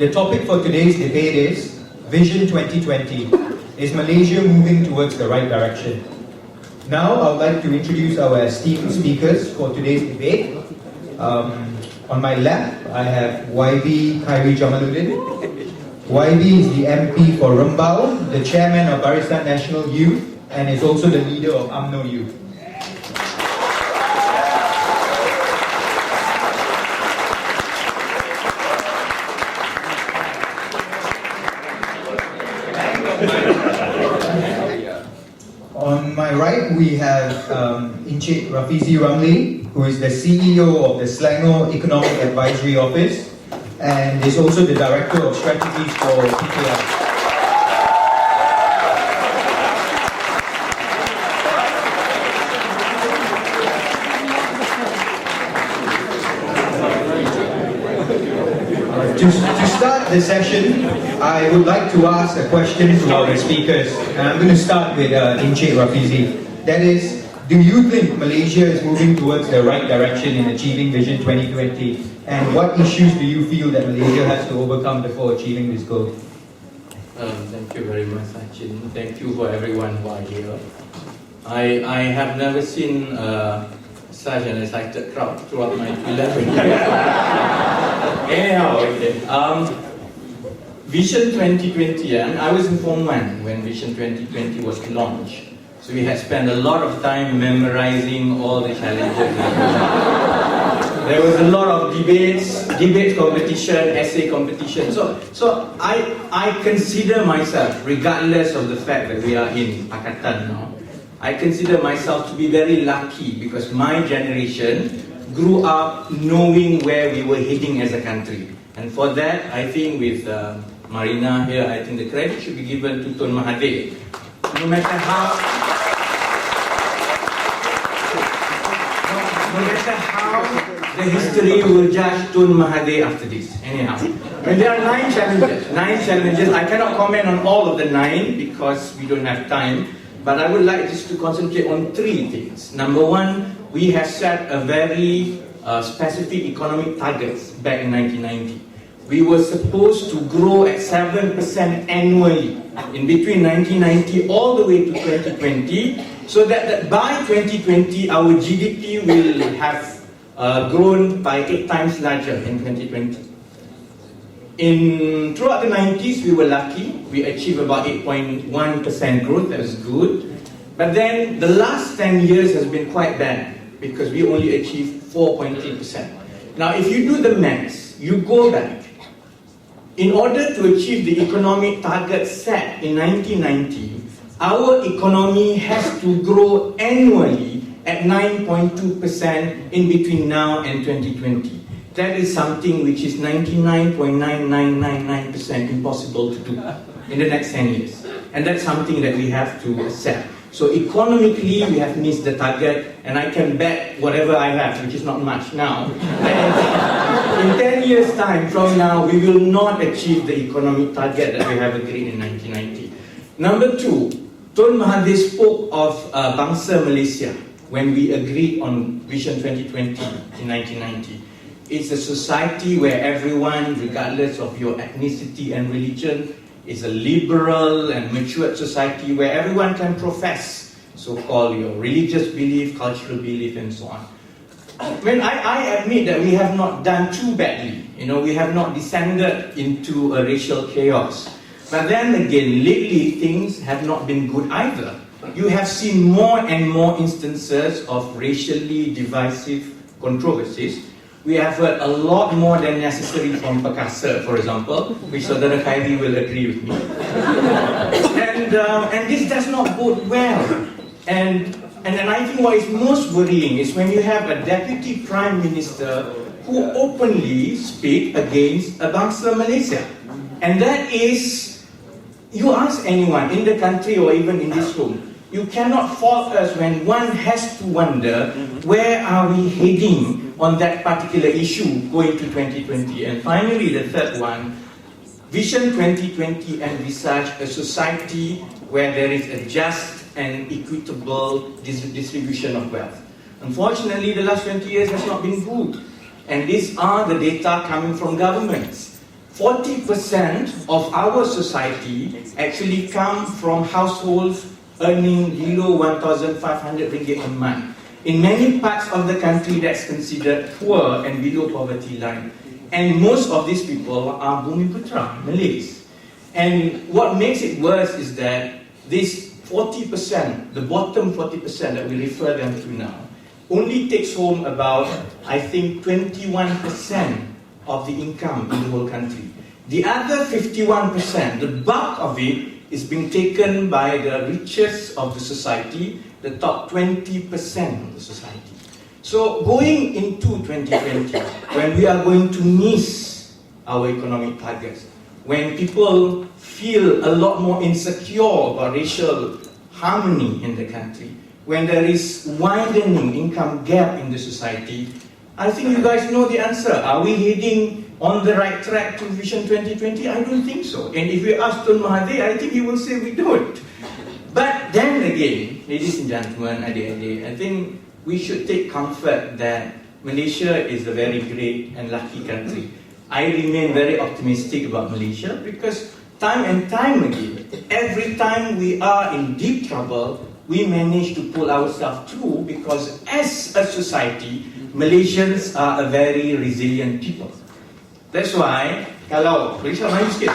The topic for today's debate is Vision 2020. Is Malaysia moving towards the right direction? Now, I would like to introduce our esteemed speakers for today's debate. On my left, I have YB Khairi Jamaluddin. YB is the MP for Rembau, the chairman of Barisan Nasional Youth, and is also the leader of UMNO Youth. On my right, we have Encik Rafizi Ramli, who is the CEO of the Selangor Economic Advisory Office and is also the Director of Strategies for PKI. To start the session, I would like to ask a question to our speakers. And I'm going to start with Encik Rafizi. That is, do you think Malaysia is moving towards the right direction in achieving Vision 2020? And what issues do you feel that Malaysia has to overcome before achieving this goal? Thank you very much, Sachin. Thank you for everyone who are here. I have never seen such an excited crowd throughout my 11 years. Anyhow, okay. Vision 2020, and I was in Form 1 when Vision 2020 was launched. So we had spent a lot of time memorizing all the challenges. There was a lot of debate competition, essay competition. So I consider myself, regardless of the fact that we are in Pakatan now, I consider myself to be very lucky because my generation grew up knowing where we were heading as a country. And for that, I think with Marina here, I think the credit should be given to Tun Mahathir. No matter how the history will judge Tun Mahathir after this. Anyhow, when there are 9 challenges, I cannot comment on all of the 9 because we don't have time. But I would like just to concentrate on 3 things. Number 1, we have set a very specific economic targets back in 1990. We were supposed to grow at 7% annually in between 1990 all the way to 2020, so that by 2020 our GDP will have grown by 8 times larger in 2020. Throughout the 90s, we were lucky. We achieved about 8.1% growth. That was good. But then the last 10 years has been quite bad because we only achieved 4.3%. Now, if you do the maths, you go back. In order to achieve the economic target set in 1990, our economy has to grow annually at 9.2% in between now and 2020. That is something which is 99.9999% impossible to do in the next 10 years. And that's something that we have to accept. So economically, we have missed the target, and I can bet whatever I have, which is not much now, in 10 years' time from now, we will not achieve the economic target that we have agreed in 1990. Number 2, Tun Mahathir spoke of Bangsa Malaysia when we agreed on Vision 2020 in 1990. It's a society where everyone, regardless of your ethnicity and religion, is a liberal and matured society where everyone can profess so-called your religious belief, cultural belief, and so on. When I admit that we have not done too badly, we have not descended into a racial chaos. But then again, lately things have not been good either. You have seen more and more instances of racially divisive controversies. We have heard a lot more than necessary from Perkasa, for example, which Saudara Khairi will agree with me. And this does not bode well. And then I think what is most worrying is when you have a deputy prime minister who openly speak against Bangsa Malaysia. And that is, you ask anyone in the country or even in this room, you cannot fault us when one has to wonder where are we heading on that particular issue going to 2020. And finally, the third one, Vision 2020 envisage a society where there is a just and equitable distribution of wealth. Unfortunately, the last 20 years has not been good. And these are the data coming from governments. 40% of our society actually come from households earning below 1,500 ringgit a month. In many parts of the country, that's considered poor and below poverty line. And most of these people are Bumiputra, Malays. And what makes it worse is that this 40%, the bottom 40% that we refer them to now, only takes home about, I think, 21% of the income in the whole country. The other 51%, the bulk of it, is being taken by the richest of the society, the top 20% of the society. So going into 2020, when we are going to miss our economic targets, when people feel a lot more insecure about racial harmony in the country, when there is widening income gap in the society, I think you guys know the answer. Are we heading on the right track to Vision 2020? I don't think so. And if we ask Tun Mahathir, I think he will say we don't. But then again, ladies and gentlemen, adik-adik, I think we should take comfort that Malaysia is a very great and lucky country. I remain very optimistic about Malaysia because time and time again, every time we are in deep trouble, we manage to pull ourselves through because as a society, Malaysians are a very resilient people. That's why, kalau Malaysia maju sikit.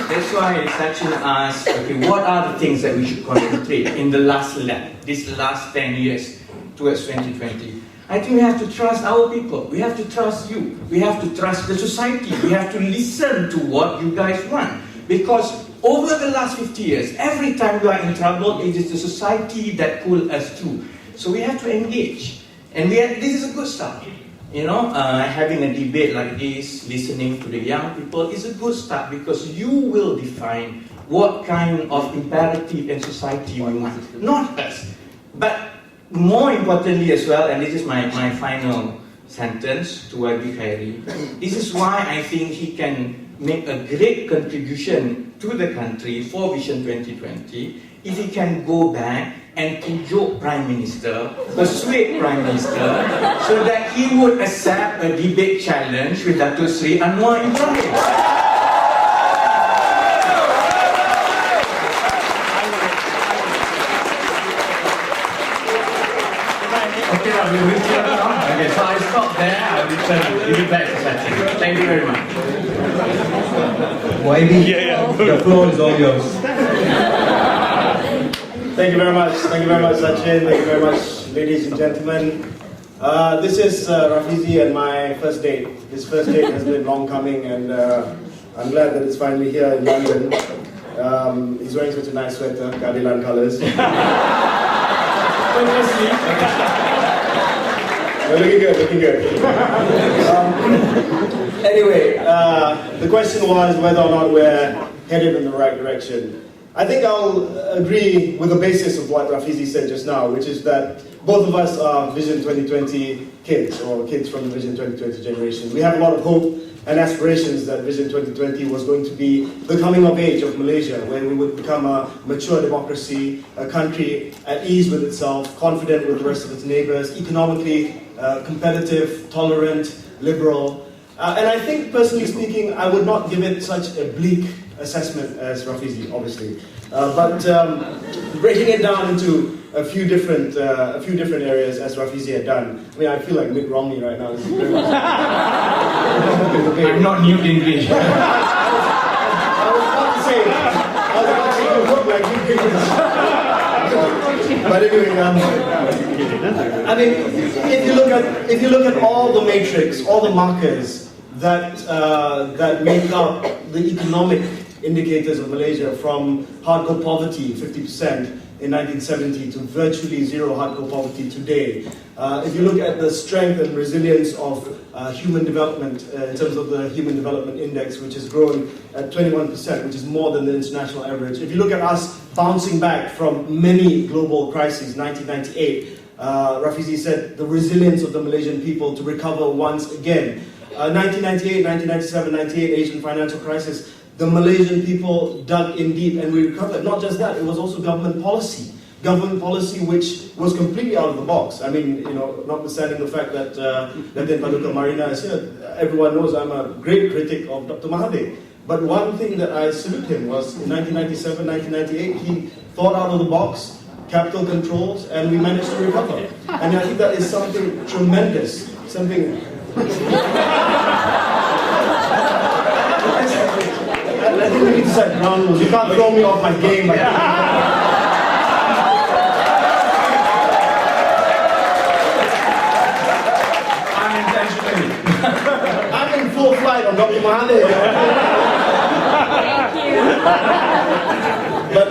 That's why Sachin asked, okay, what are the things that we should concentrate in the last lap, this last 10 years towards 2020? I think we have to trust our people. We have to trust you. We have to trust the society. We have to listen to what you guys want. Because over the last 50 years, every time we are in trouble, it is the society that pulls us through. So we have to engage. And this is a good start. You know, having a debate like this, listening to the young people is a good start because you will define what kind of imperative and society we want. Not us. But more importantly as well, and this is my final sentence to YB Khairi, this is why I think he can make a great contribution to the country for Vision 2020 if he can go back and pujuk Prime Minister, persuade Prime Minister, so that he would accept a debate challenge with Dato' Sri Anwar Ibrahim. Okay, we will see now. Okay, so I stop there. I will give it back to Sachin. Thank you very much. YB, the floor is all yours. Thank you very much. Thank you very much, Sachin. Thank you very much, ladies and gentlemen. This is Rafizi and my first date. This first date has been long coming, and I'm glad that it's finally here in London. He's wearing such a nice sweater, Gadilan colors. We're looking good, looking good. Anyway, the question was whether or not we're headed in the right direction. I think I'll agree with the basis of what Rafizi said just now, which is that both of us are Vision 2020 kids, or kids from the Vision 2020 generation. We have a lot of hope and aspirations that Vision 2020 was going to be the coming of age of Malaysia, where we would become a mature democracy, a country at ease with itself, confident with the rest of its neighbors, economically competitive, tolerant, liberal. And I think, personally speaking, I would not give it such a bleak assessment as Rafizi, obviously. But breaking it down into a few different areas, as Rafizi had done. I mean, I feel like Mitt Romney right now. I'm not Newt Gingrich. I was about to say you look like Newt Gingrich. But anyway, I mean, if you look at all the matrix, all the markers that make up the economic indicators of Malaysia, from hardcore poverty, 50% in 1970, to virtually zero hardcore poverty today. If you look at the strength and resilience of human development, in terms of the Human Development Index, which has grown at 21%, which is more than the international average. If you look at us bouncing back from many global crises, 1998, Rafizi said the resilience of the Malaysian people to recover once again. 1998, 1997, 98 Asian financial crisis, the Malaysian people dug in deep and we recovered. Not just that, it was also government policy. government policy which was completely out of the box. I mean, notwithstanding the fact that Datin Paduka Marina is here, everyone knows I'm a great critic of Dr. Mahathir. But one thing that I salute him was in 1997, 1998, he thought out of the box, capital controls, and we managed to recover. And I think that is something tremendous, something... I think we need to set ground rules. You can't throw me off my game like Unintentionally. I'm in full flight on Dr. Mahathir. But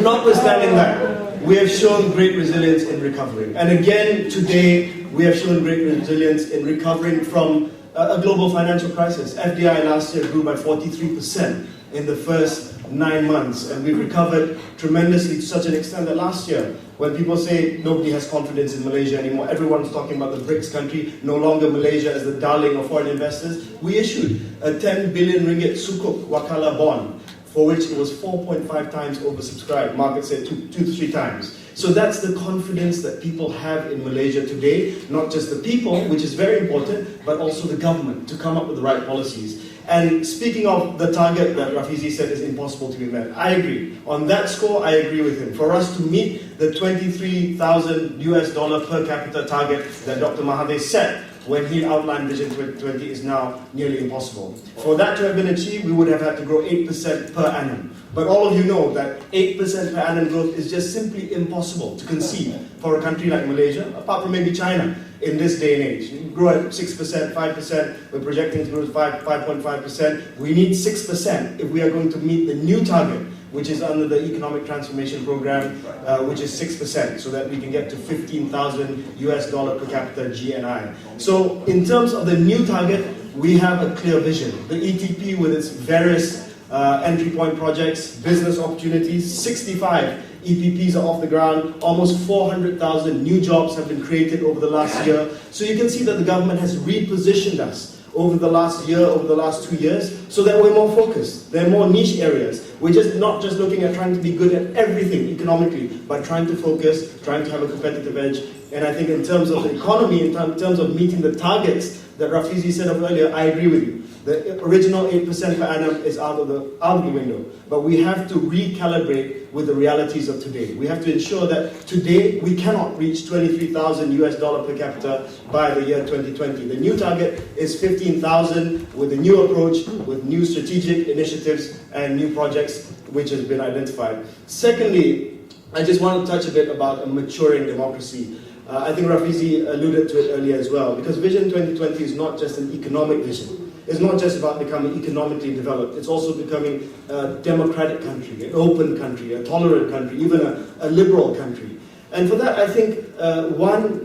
notwithstanding that, we have shown great resilience in recovering. And again, today, we have shown great resilience in recovering from a global financial crisis. FDI last year grew by 43% in the first 9 months, and we've recovered tremendously to such an extent that last year, when people say nobody has confidence in Malaysia anymore, everyone's talking about the BRICS country, no longer Malaysia as the darling of foreign investors, we issued a 10 billion ringgit Sukuk Wakala bond, for which it was 4.5 times oversubscribed. Market said 2 to 3 times. So that's the confidence that people have in Malaysia today, not just the people, which is very important, but also the government to come up with the right policies. And speaking of the target that Rafizi said is impossible to be met, I agree. On that score, I agree with him. For us to meet the $23,000 per capita target that Dr. Mahathir set when he outlined Vision 2020 is now nearly impossible. For that to have been achieved, we would have had to grow 8% per annum. But all of you know that 8% per annum growth is just simply impossible to conceive for a country like Malaysia, apart from maybe China in this day and age. You grow at 6%, 5%, we're projecting to grow 5.5%. We need 6% if we are going to meet the new target, which is under the Economic Transformation Program, which is 6%, so that we can get to $15,000 per capita GNI. So in terms of the new target, we have a clear vision. The ETP with its various entry point projects, business opportunities, 65 EPPs are off the ground, almost 400,000 new jobs have been created over the last year. So you can see that the government has repositioned us over the last year, over the last 2 years, so that we're more focused. There are more niche areas. We're just not just looking at trying to be good at everything economically, but trying to focus, trying to have a competitive edge. And I think in terms of the economy, in terms of meeting the targets that Rafizi said of earlier, I agree with you. The original 8% per annum is out of the window. But we have to recalibrate with the realities of today. We have to ensure that today we cannot reach $23,000 per capita by the year 2020. The new target is 15,000 with a new approach, with new strategic initiatives and new projects which has been identified. Secondly, I just want to touch a bit about a maturing democracy. I think Rafizi alluded to it earlier as well, because Vision 2020 is not just an economic vision. It's not just about becoming economically developed, it's also becoming a democratic country, an open country, a tolerant country, even a liberal country. And for that, I think,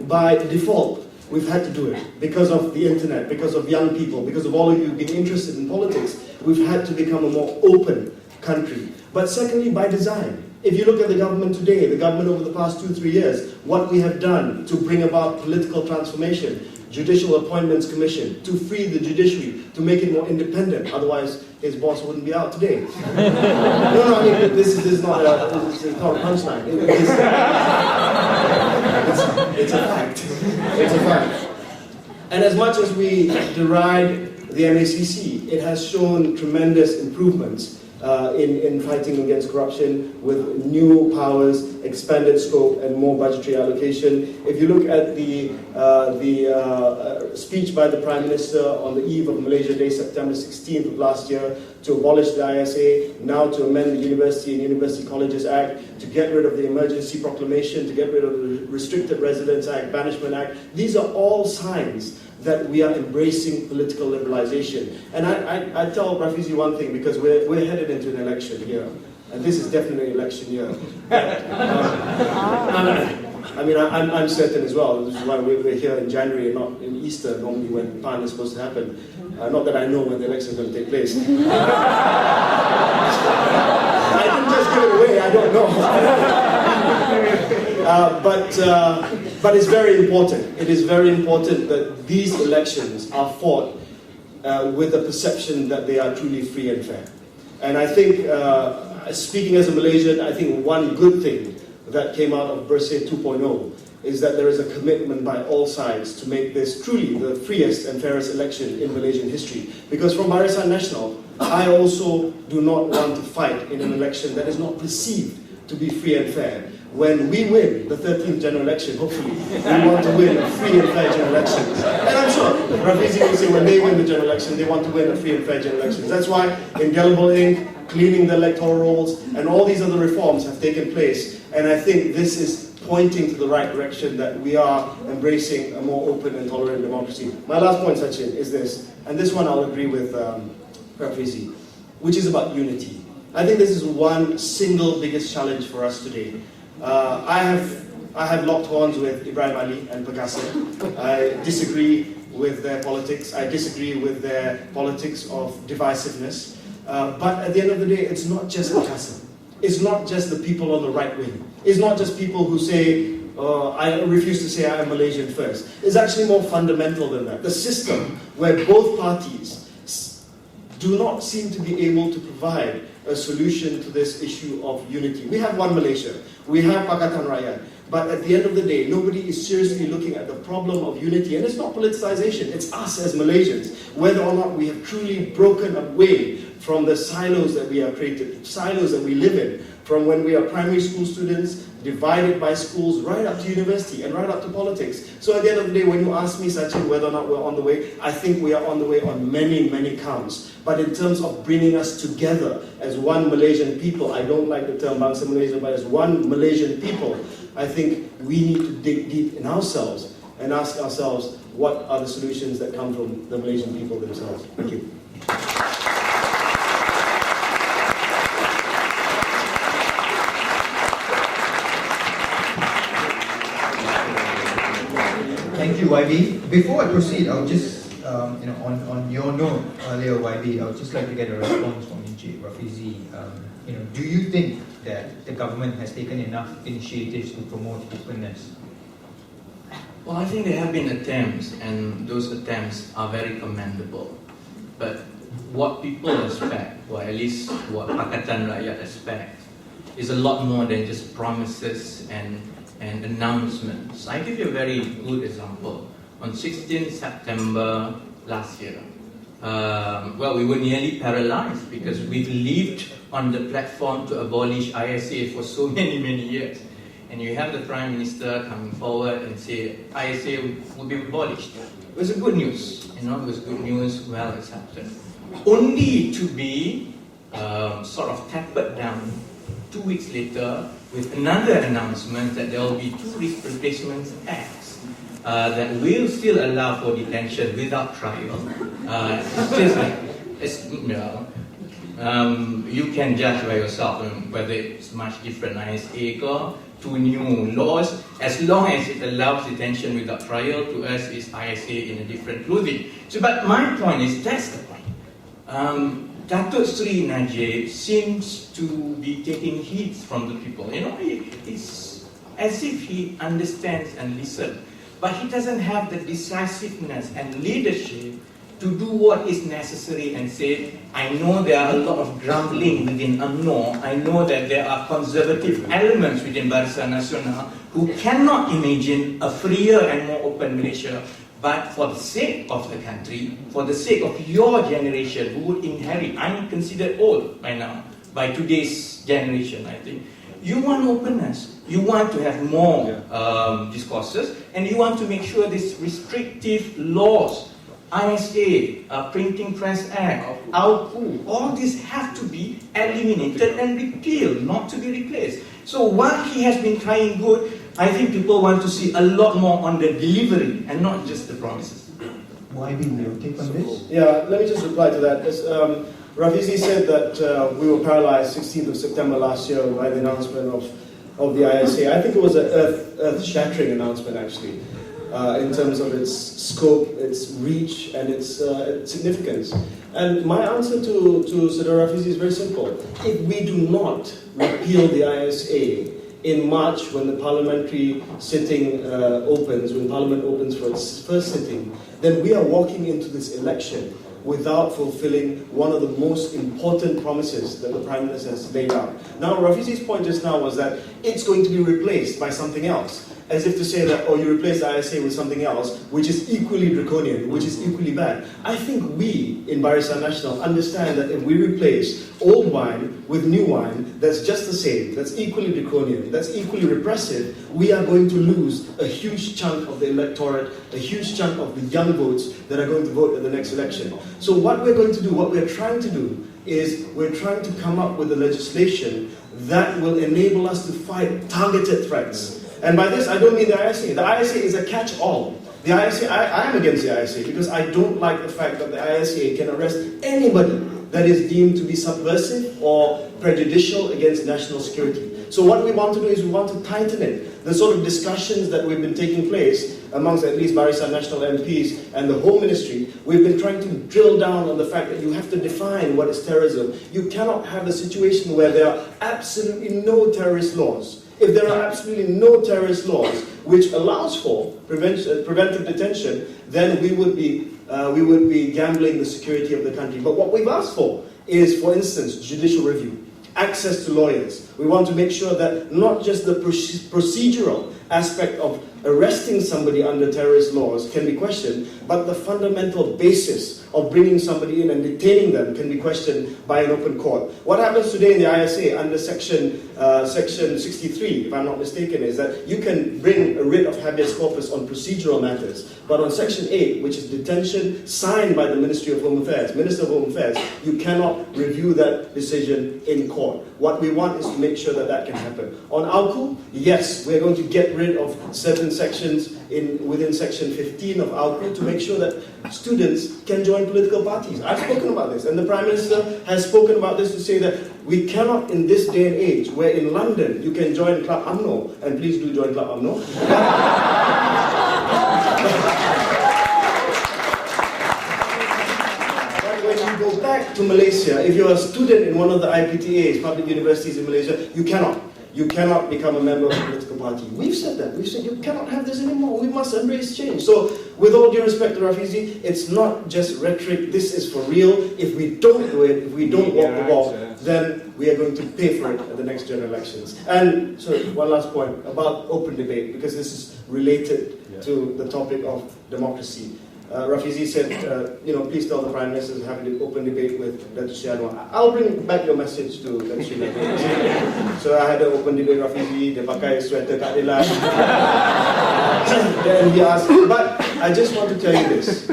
by default, we've had to do it. Because of the internet, because of young people, because of all of you being interested in politics, we've had to become a more open country. But secondly, by design. If you look at the government today, the government over the past 2-3 years, what we have done to bring about political transformation, Judicial Appointments Commission, to free the judiciary, to make it more independent, otherwise his boss wouldn't be out today. No, I mean, this is not a punchline. It's a fact. It's a fact. And as much as we deride the MACC, it has shown tremendous improvements in fighting against corruption with new powers, expanded scope, and more budgetary allocation. If you look at the speech by the Prime Minister on the eve of Malaysia Day, September 16th of last year, to abolish the ISA, now to amend the University and University Colleges Act, to get rid of the Emergency Proclamation, to get rid of the Restricted Residence Act, Banishment Act. These are all signs that we are embracing political liberalization. And I tell Rafizi one thing, because we're headed into an election year, and this is definitely an election year. I mean, I'm certain as well. This is why we're here in January and not in Easter, normally when PAN is supposed to happen. Not that I know when the election is going to take place. I didn't just give it away, I don't know. But it's very important. It is very important that these elections are fought with the perception that they are truly free and fair. And I think, speaking as a Malaysian, I think one good thing that came out of Bersih 2.0 is that there is a commitment by all sides to make this truly the freest and fairest election in Malaysian history. Because from Barisan Nasional, I also do not want to fight in an election that is not perceived to be free and fair. When we win the 13th general election, hopefully, we want to win a free and fair general election. And I'm sure Rafizi will say when they win the general election, they want to win a free and fair general election. That's why Indelible Ink, cleaning the electoral rolls, and all these other reforms have taken place. And I think this is pointing to the right direction, that we are embracing a more open and tolerant democracy. My last point, Sachin, is this, and this one I'll agree with Rafizi, which is about unity. I think this is one single biggest challenge for us today. I have locked horns with Ibrahim Ali and Perkasa. I disagree with their politics. I disagree with their politics of divisiveness. But at the end of the day, it's not just Perkasa. It's not just the people on the right wing. It's not just people who say, I refuse to say I am Malaysian first. It's actually more fundamental than that. The system where both parties do not seem to be able to provide a solution to this issue of unity. We have one Malaysia, we have Pakatan Rakyat, but at the end of the day, nobody is seriously looking at the problem of unity, and it's not politicization, it's us as Malaysians, whether or not we have truly broken away from the silos that we have created, silos that we live in, from when we are primary school students, divided by schools, right up to university and right up to politics. So at the end of the day, when you ask me, Sachin, whether or not we're on the way, I think we are on the way on many, many counts. But in terms of bringing us together as one Malaysian people, I don't like the term Bangsa Malaysia, but as one Malaysian people, I think we need to dig deep in ourselves and ask ourselves, what are the solutions that come from the Malaysian people themselves? Thank you. Thank you, YB. Before I proceed, I'll just, on your note earlier, YB, I would just like to get a response from Encik Rafizi. Do you think that the government has taken enough initiatives to promote openness? Well, I think there have been attempts, and those attempts are very commendable. But what people expect, or at least what Pakatan Rakyat expect, is a lot more than just promises and announcements. I give you a very good example. On 16 September last year, we were nearly paralyzed because we've lived on the platform to abolish ISA for so many years. And you have the Prime Minister coming forward and say ISA will be abolished. It was a good news, it was good news, well accepted. Only to be sort of tapered down 2 weeks later with another announcement that there will be 2 replacement acts that will still allow for detention without trial. You can judge by yourself whether it's much different ISA or 2 new laws. As long as it allows detention without trial, to us is ISA in a different clothing. So, but my point is, that's the point. Datuk Sri Najib seems to be taking heat from the people. It's as if he understands and listens, but he doesn't have the decisiveness and leadership to do what is necessary and say, I know there are a lot of grumbling within UMNO, I know that there are conservative elements within Barisan Nasional who cannot imagine a freer and more open Malaysia. But for the sake of the country, for the sake of your generation who would inherit, I'm considered old by now, by today's generation, I think. You want openness, you want to have more discourses, and you want to make sure these restrictive laws, ISA, Printing Press Act, AUPU, all these have to be eliminated and repealed, not to be replaced. So while he has been trying good, I think people want to see a lot more on the delivery and not just the promises. YB, your take on this? Yeah, let me just reply to that. Rafizi said that we were paralyzed 16th of September last year by the announcement of the ISA. I think it was an earth-shattering announcement, actually, in terms of its scope, its reach, and its significance. And my answer to Saudara Rafizi is very simple. If we do not repeal the ISA in March, when the parliamentary sitting opens, when Parliament opens for its first sitting, then we are walking into this election without fulfilling one of the most important promises that the Prime Minister has laid out. Now, Rafizi's point just now was that it's going to be replaced by something else, as if to say that, oh, you replace the ISA with something else, which is equally draconian, which is equally bad. I think we in Barisan Nasional understand that if we replace old wine with new wine that's just the same, that's equally draconian, that's equally repressive, we are going to lose a huge chunk of the electorate, a huge chunk of the young votes that are going to vote at the next election. So what we're going to do, what we're trying to do, is we're trying to come up with a legislation that will enable us to fight targeted threats. And by this, I don't mean the ISA. The ISA is a catch-all. The ISA, I am against the ISA because I don't like the fact that the ISA can arrest anybody that is deemed to be subversive or prejudicial against national security. So what we want to do is we want to tighten it. The sort of discussions that we've been taking place amongst at least Barisan Nasional MPs and the Home Ministry, we've been trying to drill down on the fact that you have to define what is terrorism. You cannot have a situation where there are absolutely no terrorist laws. If there are absolutely no terrorist laws which allows for preventive detention, then we would be gambling the security of the country. But what we've asked for is, for instance, judicial review, access to lawyers. We want to make sure that not just the procedural aspect of arresting somebody under terrorist laws can be questioned, but the fundamental basis of bringing somebody in and detaining them can be questioned by an open court. What happens today in the ISA under section 63, if I'm not mistaken, is that you can bring a writ of habeas corpus on procedural matters, but on section 8, which is detention signed by the Ministry of Home Affairs, Minister of Home Affairs, you cannot review that decision in court. What we want is to make sure that that can happen. On AUKU, yes, we're going to get rid of certain sections within section 15 of AUKU to make sure that students can join political parties. I've spoken about this, and the Prime Minister has spoken about this to say that we cannot, in this day and age, where in London you can join Club UMNO, and please do join Club UMNO. When you go back to Malaysia, if you're a student in one of the IPTAs, public universities in Malaysia, you cannot become a member of a political party. We've said that. We've said you cannot have this anymore. We must embrace change. So, with all due respect to Rafizi, it's not just rhetoric. This is for real. If we don't do it, if we don't walk the walk, then we are going to pay for it at the next general elections. And so, one last point about open debate, because this is related to the topic of democracy. Rafizi said, please tell the Prime Minister to have an open debate with Datuk Seri Anwar. I'll bring back your message to Datuk Seri Anwar. So I had an open debate with Rafizi, dia pakai sweater keadilan. Then he asked, but I just want to tell you this.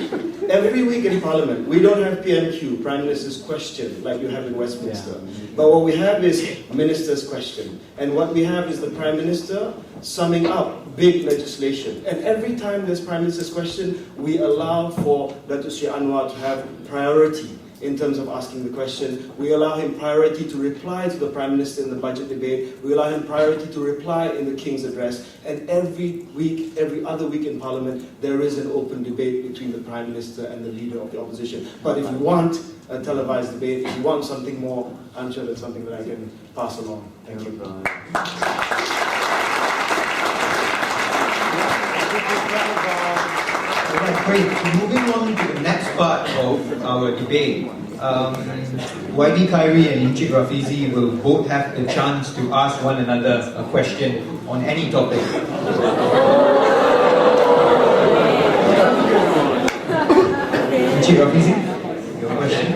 Every week in Parliament, we don't have PMQ, Prime Minister's question, like you have in Westminster. But what we have is Minister's question. And what we have is the Prime Minister summing up big legislation. And every time there's Prime Minister's question, we allow for Datuk Seri Anwar to have priority in terms of asking the question. We allow him priority to reply to the Prime Minister in the budget debate. We allow him priority to reply in the King's address. And every week, every other week in Parliament, there is an open debate between the Prime Minister and the Leader of the Opposition. But if you want a televised debate, if you want something more, I'm sure that's something that I can pass along. Thank you. Alright, great. So moving on to the next part of our debate, YD Khairi and Encik Rafizi will both have the chance to ask one another a question on any topic. Encik Rafizi, your question?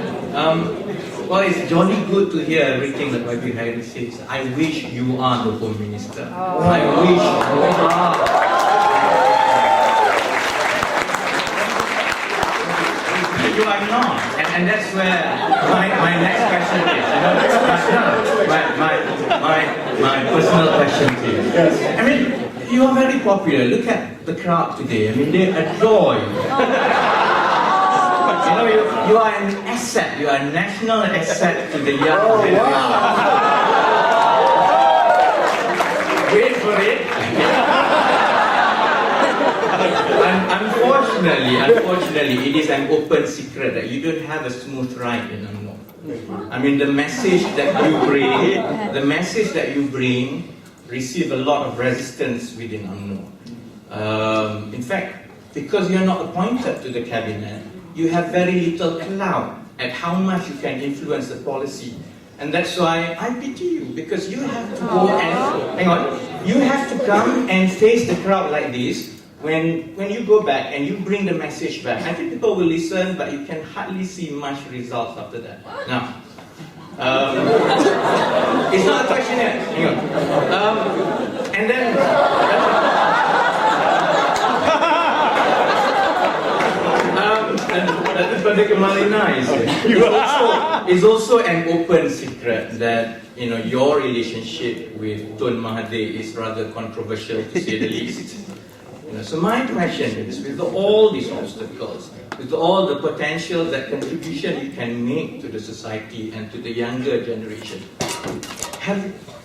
Well, it's jolly good to hear everything that YD Khairi says. I wish you are the Home Minister. I wish you are. You are not, and that's where my next question is. My personal question to you. I mean, you are very popular. Look at the crowd today. I mean, they adore you. You are an asset. You are a national asset to the young generation. Wait for it. Unfortunately, it is an open secret that you don't have a smooth ride in UMNO. I mean, the message that you bring receive a lot of resistance within UMNO. In fact, because you're not appointed to the cabinet, you have very little clout at how much you can influence the policy. And that's why I pity you, because you have to go and, hang on, you have to come and face the crowd like this. When you go back and you bring the message back, I think people will listen, but you can hardly see much results after that. Now, it's not a question yet. Hang on. And then, Datuk Malina is also an open secret that your relationship with Tun Mahathir is rather controversial, to say the least. So my question is, with all these obstacles, with all the potential that contribution you can make to the society and to the younger generation, have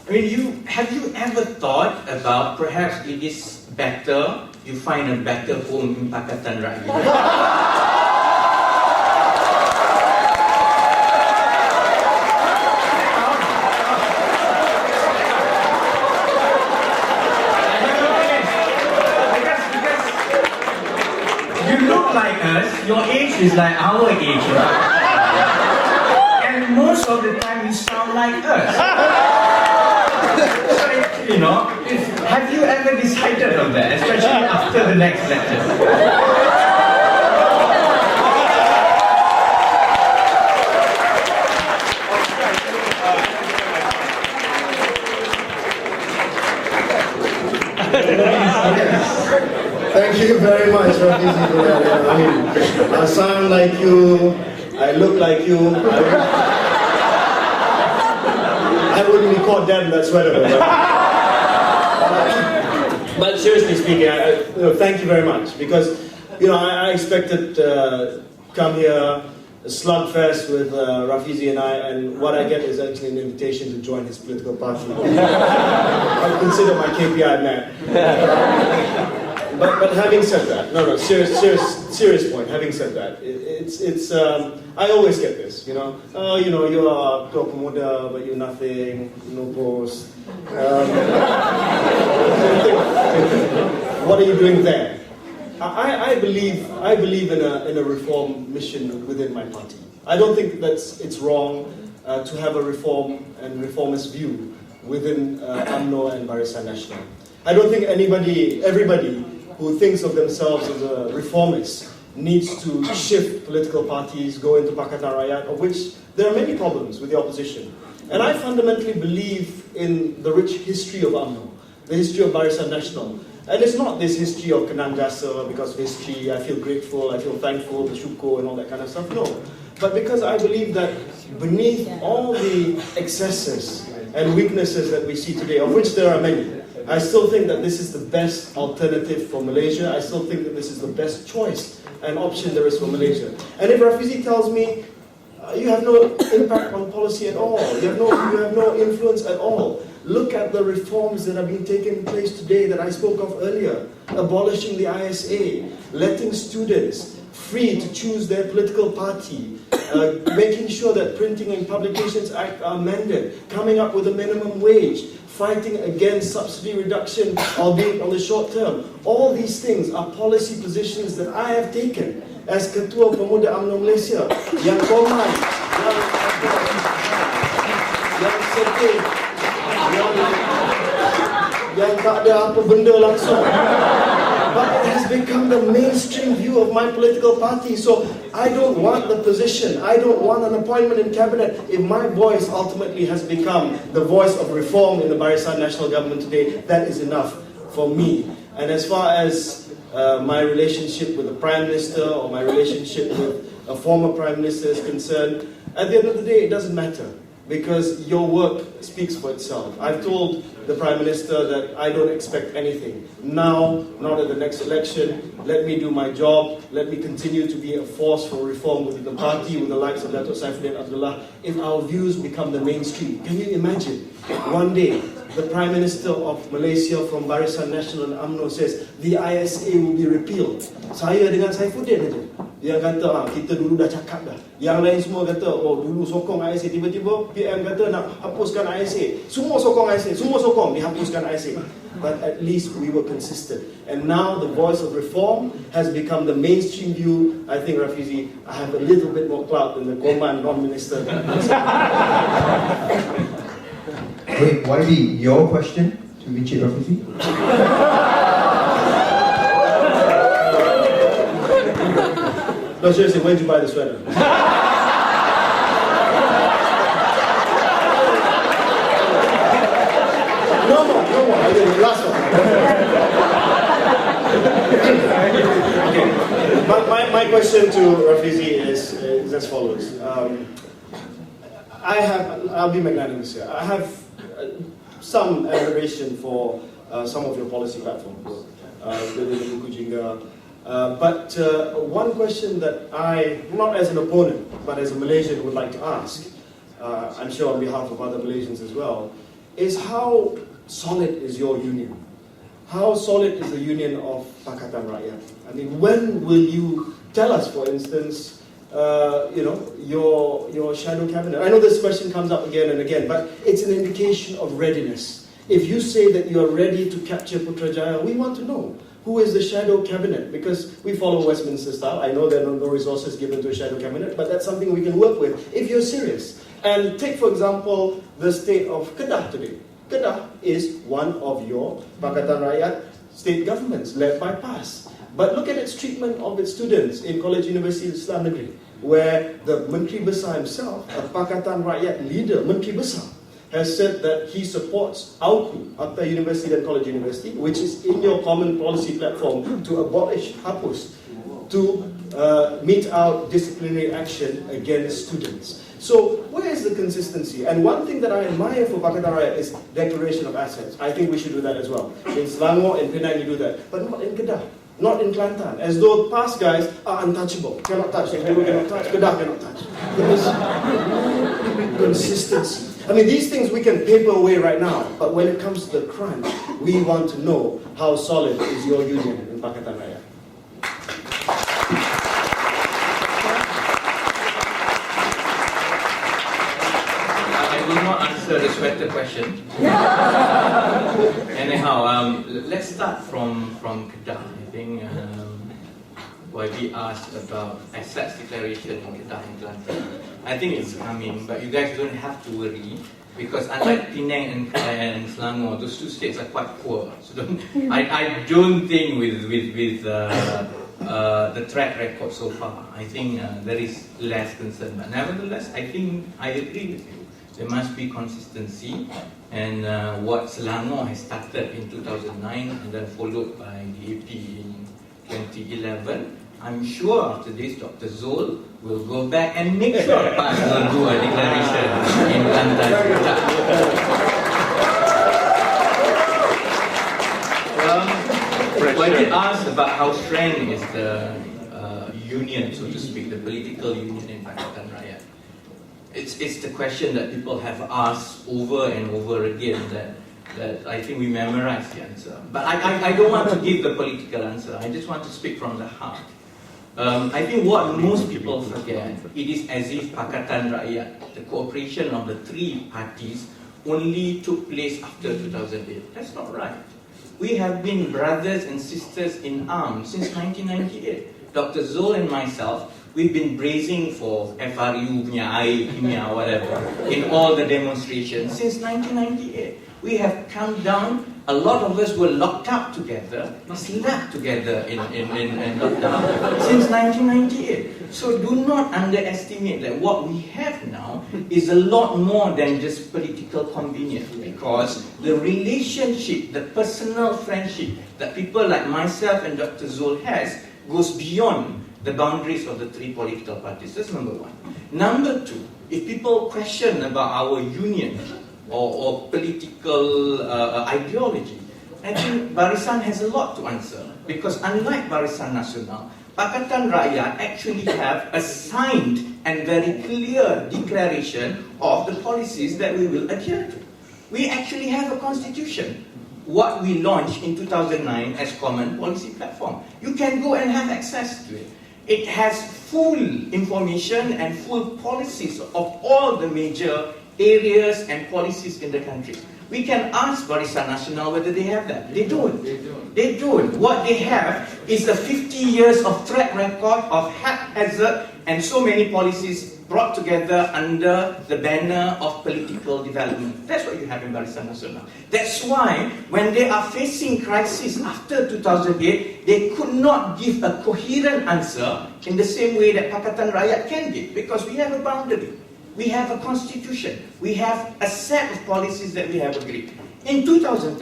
you ever thought about perhaps it is better you find a better home in Pakatan Rakyat? Your age is like our age, right? And most of the time you sound like us. So, have you ever decided on that, especially after the next lecture? Thank you very much, Rafizi. I mean, I sound like you, I look like you. I wouldn't be caught dead in that sweater. But seriously speaking, thank you very much, because I expected to come here, a slugfest with Rafizi and I, and what I get is actually an invitation to join his political party. I consider my KPI met. But having said that, serious point. Having said that, it's I always get this, you are Ketua Pemuda, but you're nothing, no post. What are you doing there? I believe in a reform mission within my party. I don't think it's wrong to have a reform and reformist view within UMNO and Barisan Nasional. I don't think everybody who thinks of themselves as a reformist needs to shift political parties, go into Pakatan Rakyat, of which there are many problems with the opposition. And I fundamentally believe in the rich history of UMNO, the history of Barisan Nasional. And it's not this history of Kenang Jasa, because of history, I feel grateful, I feel thankful, bersyukur and all that kind of stuff. No. But because I believe that beneath all the excesses and weaknesses that we see today, of which there are many, I still think that this is the best alternative for Malaysia. I still think that this is the best choice and option there is for Malaysia. And if Rafizi tells me, you have no impact on policy at all, you have no influence at all, look at the reforms that are being taken place today that I spoke of earlier. Abolishing the ISA, letting students free to choose their political party, making sure that Printing and Publications Act are amended, coming up with a minimum wage, fighting against subsidy reduction, albeit on the short term. All these things are policy positions that I have taken as Ketua Pemuda UMNO Malaysia, yang komai, yang sedih, yang tak ada apa benda langsung. But it has become the mainstream view of my political party. So I don't want the position. I don't want an appointment in cabinet. If my voice ultimately has become the voice of reform in the Barisan Nasional government today, that is enough for me. And as far as my relationship with the Prime Minister or my relationship with a former Prime Minister is concerned, at the end of the day, it doesn't matter. Because your work speaks for itself. I've told the Prime Minister that I don't expect anything. Now, not at the next election, let me do my job, let me continue to be a force for reform within the party with the likes of Dato' Saifuddin Abdullah. If our views become the mainstream, can you imagine one day the Prime Minister of Malaysia from Barisan Nasional UMNO says the ISA will be repealed. Saya dengan Saifuddin itu yang kata kita dulu dah cakap dah. Yang lain semua kata oh dulu sokong ISA, tiba-tiba PM kata nak hapuskan ISA. Semua sokong ISA, semua sokong dihapuskan ISA. But at least we were consistent. And now the voice of reform has become the mainstream view. I think, Rafizi, I have a little bit more clout than the Koman non-minister. Wait, YB, your question to Encik Rafizi? No, seriously, when did you buy the sweater? No more. I did the last one. Okay. My question to Rafizi is as follows. I'll be magnanimous here. I have some admiration for some of your policy platforms, the Buku Jingga. But one question that I, not as an opponent, but as a Malaysian would like to ask, I'm sure on behalf of other Malaysians as well, is how solid is your union? How solid is the union of Pakatan Rakyat? I mean, when will you tell us, for instance, your shadow cabinet? I know this question comes up again and again, but it's an indication of readiness. If you say that you are ready to capture Putrajaya, we want to know who is the shadow cabinet, because we follow Westminster style. I know there are no resources given to a shadow cabinet, but that's something we can work with if you're serious. And take, for example, the state of Kedah today. Kedah is one of your Pakatan Rakyat state governments led by PAS. But look at its treatment of its students in College University Islam Negeri, where the Menteri Besar himself, a Pakatan Rakyat leader, Menteri Besar, has said that he supports AUKU, Akta University and College University, which is in your common policy platform to abolish HAPUS, to mete out disciplinary action against students. So where is the consistency? And one thing that I admire for Pakatan Rakyat is declaration of assets. I think we should do that as well. In Selangor and Penang you do that, but not in Kedah, not in Kelantan. As though past guys are untouchable, cannot touch, Terengganu cannot touch, Kedah cannot touch. Because consistency. I mean, these things we can paper away right now, but when it comes to the crunch, we want to know how solid is your union in Pakatan Rakyat. I will not answer the sweater question. Anyhow, let's start from Kedah. I think YB asked about assets declaration in Kedah and Kelantan. I think it's coming, but you guys don't have to worry, because unlike Penang and Selangor, those two states are quite poor. So I don't think with the track record so far, I think there is less concern. But nevertheless, I think I agree with you. There must be consistency, and what Selangor has started in 2009 and then followed by the AP in 2011, I'm sure after this Dr. Zul will go back and make sure PAS will do a declaration in Kelantan. When you asked about how strong is the union, so to speak, the political union in Pakatan Rakyat, it's the question that people have asked over and over again that I think we memorize the answer. But I don't want to give the political answer. I just want to speak from the heart. I think what most people forget, it is as if Pakatan Rakyat, the cooperation of the three parties, only took place after 2008. That's not right. We have been brothers and sisters in arms since 1998. Dr. Zul and myself, we've been bracing for FRU, PMIA, whatever, in all the demonstrations since 1998. We have come down. A lot of us were locked up together, slept together in lockdown since 1998. So do not underestimate that what we have now is a lot more than just political convenience, because the relationship, the personal friendship that people like myself and Dr. Zul has goes beyond the boundaries of the three political parties. That's number one. Number two, if people question about our union or political ideology, I think Barisan has a lot to answer, because unlike Barisan Nasional, Pakatan Rakyat actually have a signed and very clear declaration of the policies that we will adhere to. We actually have a constitution. What we launched in 2009 as Common Policy Platform. You can go and have access to it. It has full information and full policies of all the major areas and policies in the country. We can ask Barisan Nasional whether they have that. They don't. They don't. What they have is a 50 years of track record of haphazard and so many policies brought together under the banner of political development. That's what you have in Barisan Nasional. That's why when they are facing crisis after 2008, they could not give a coherent answer in the same way that Pakatan Rakyat can give, because we have a boundary. We have a constitution. We have a set of policies that we have agreed. In 2010,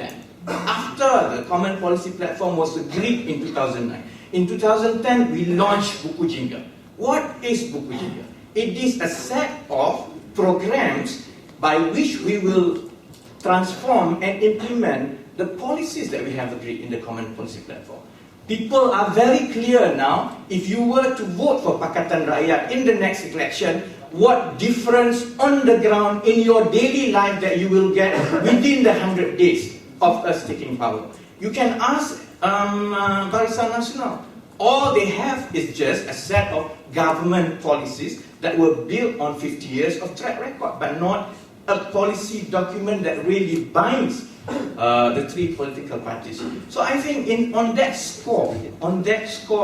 after the Common Policy Platform was agreed in 2009, in 2010 we launched Buku Jingga. What is Buku Jingga? It is a set of programs by which we will transform and implement the policies that we have agreed in the Common Policy Platform. People are very clear now, if you were to vote for Pakatan Rakyat in the next election, what difference on the ground in your daily life that you will get within the 100 days of us taking power. You can ask Barisan Nasional. All they have is just a set of government policies that were built on 50 years of track record, but not a policy document that really binds the three political parties. So I think on that score,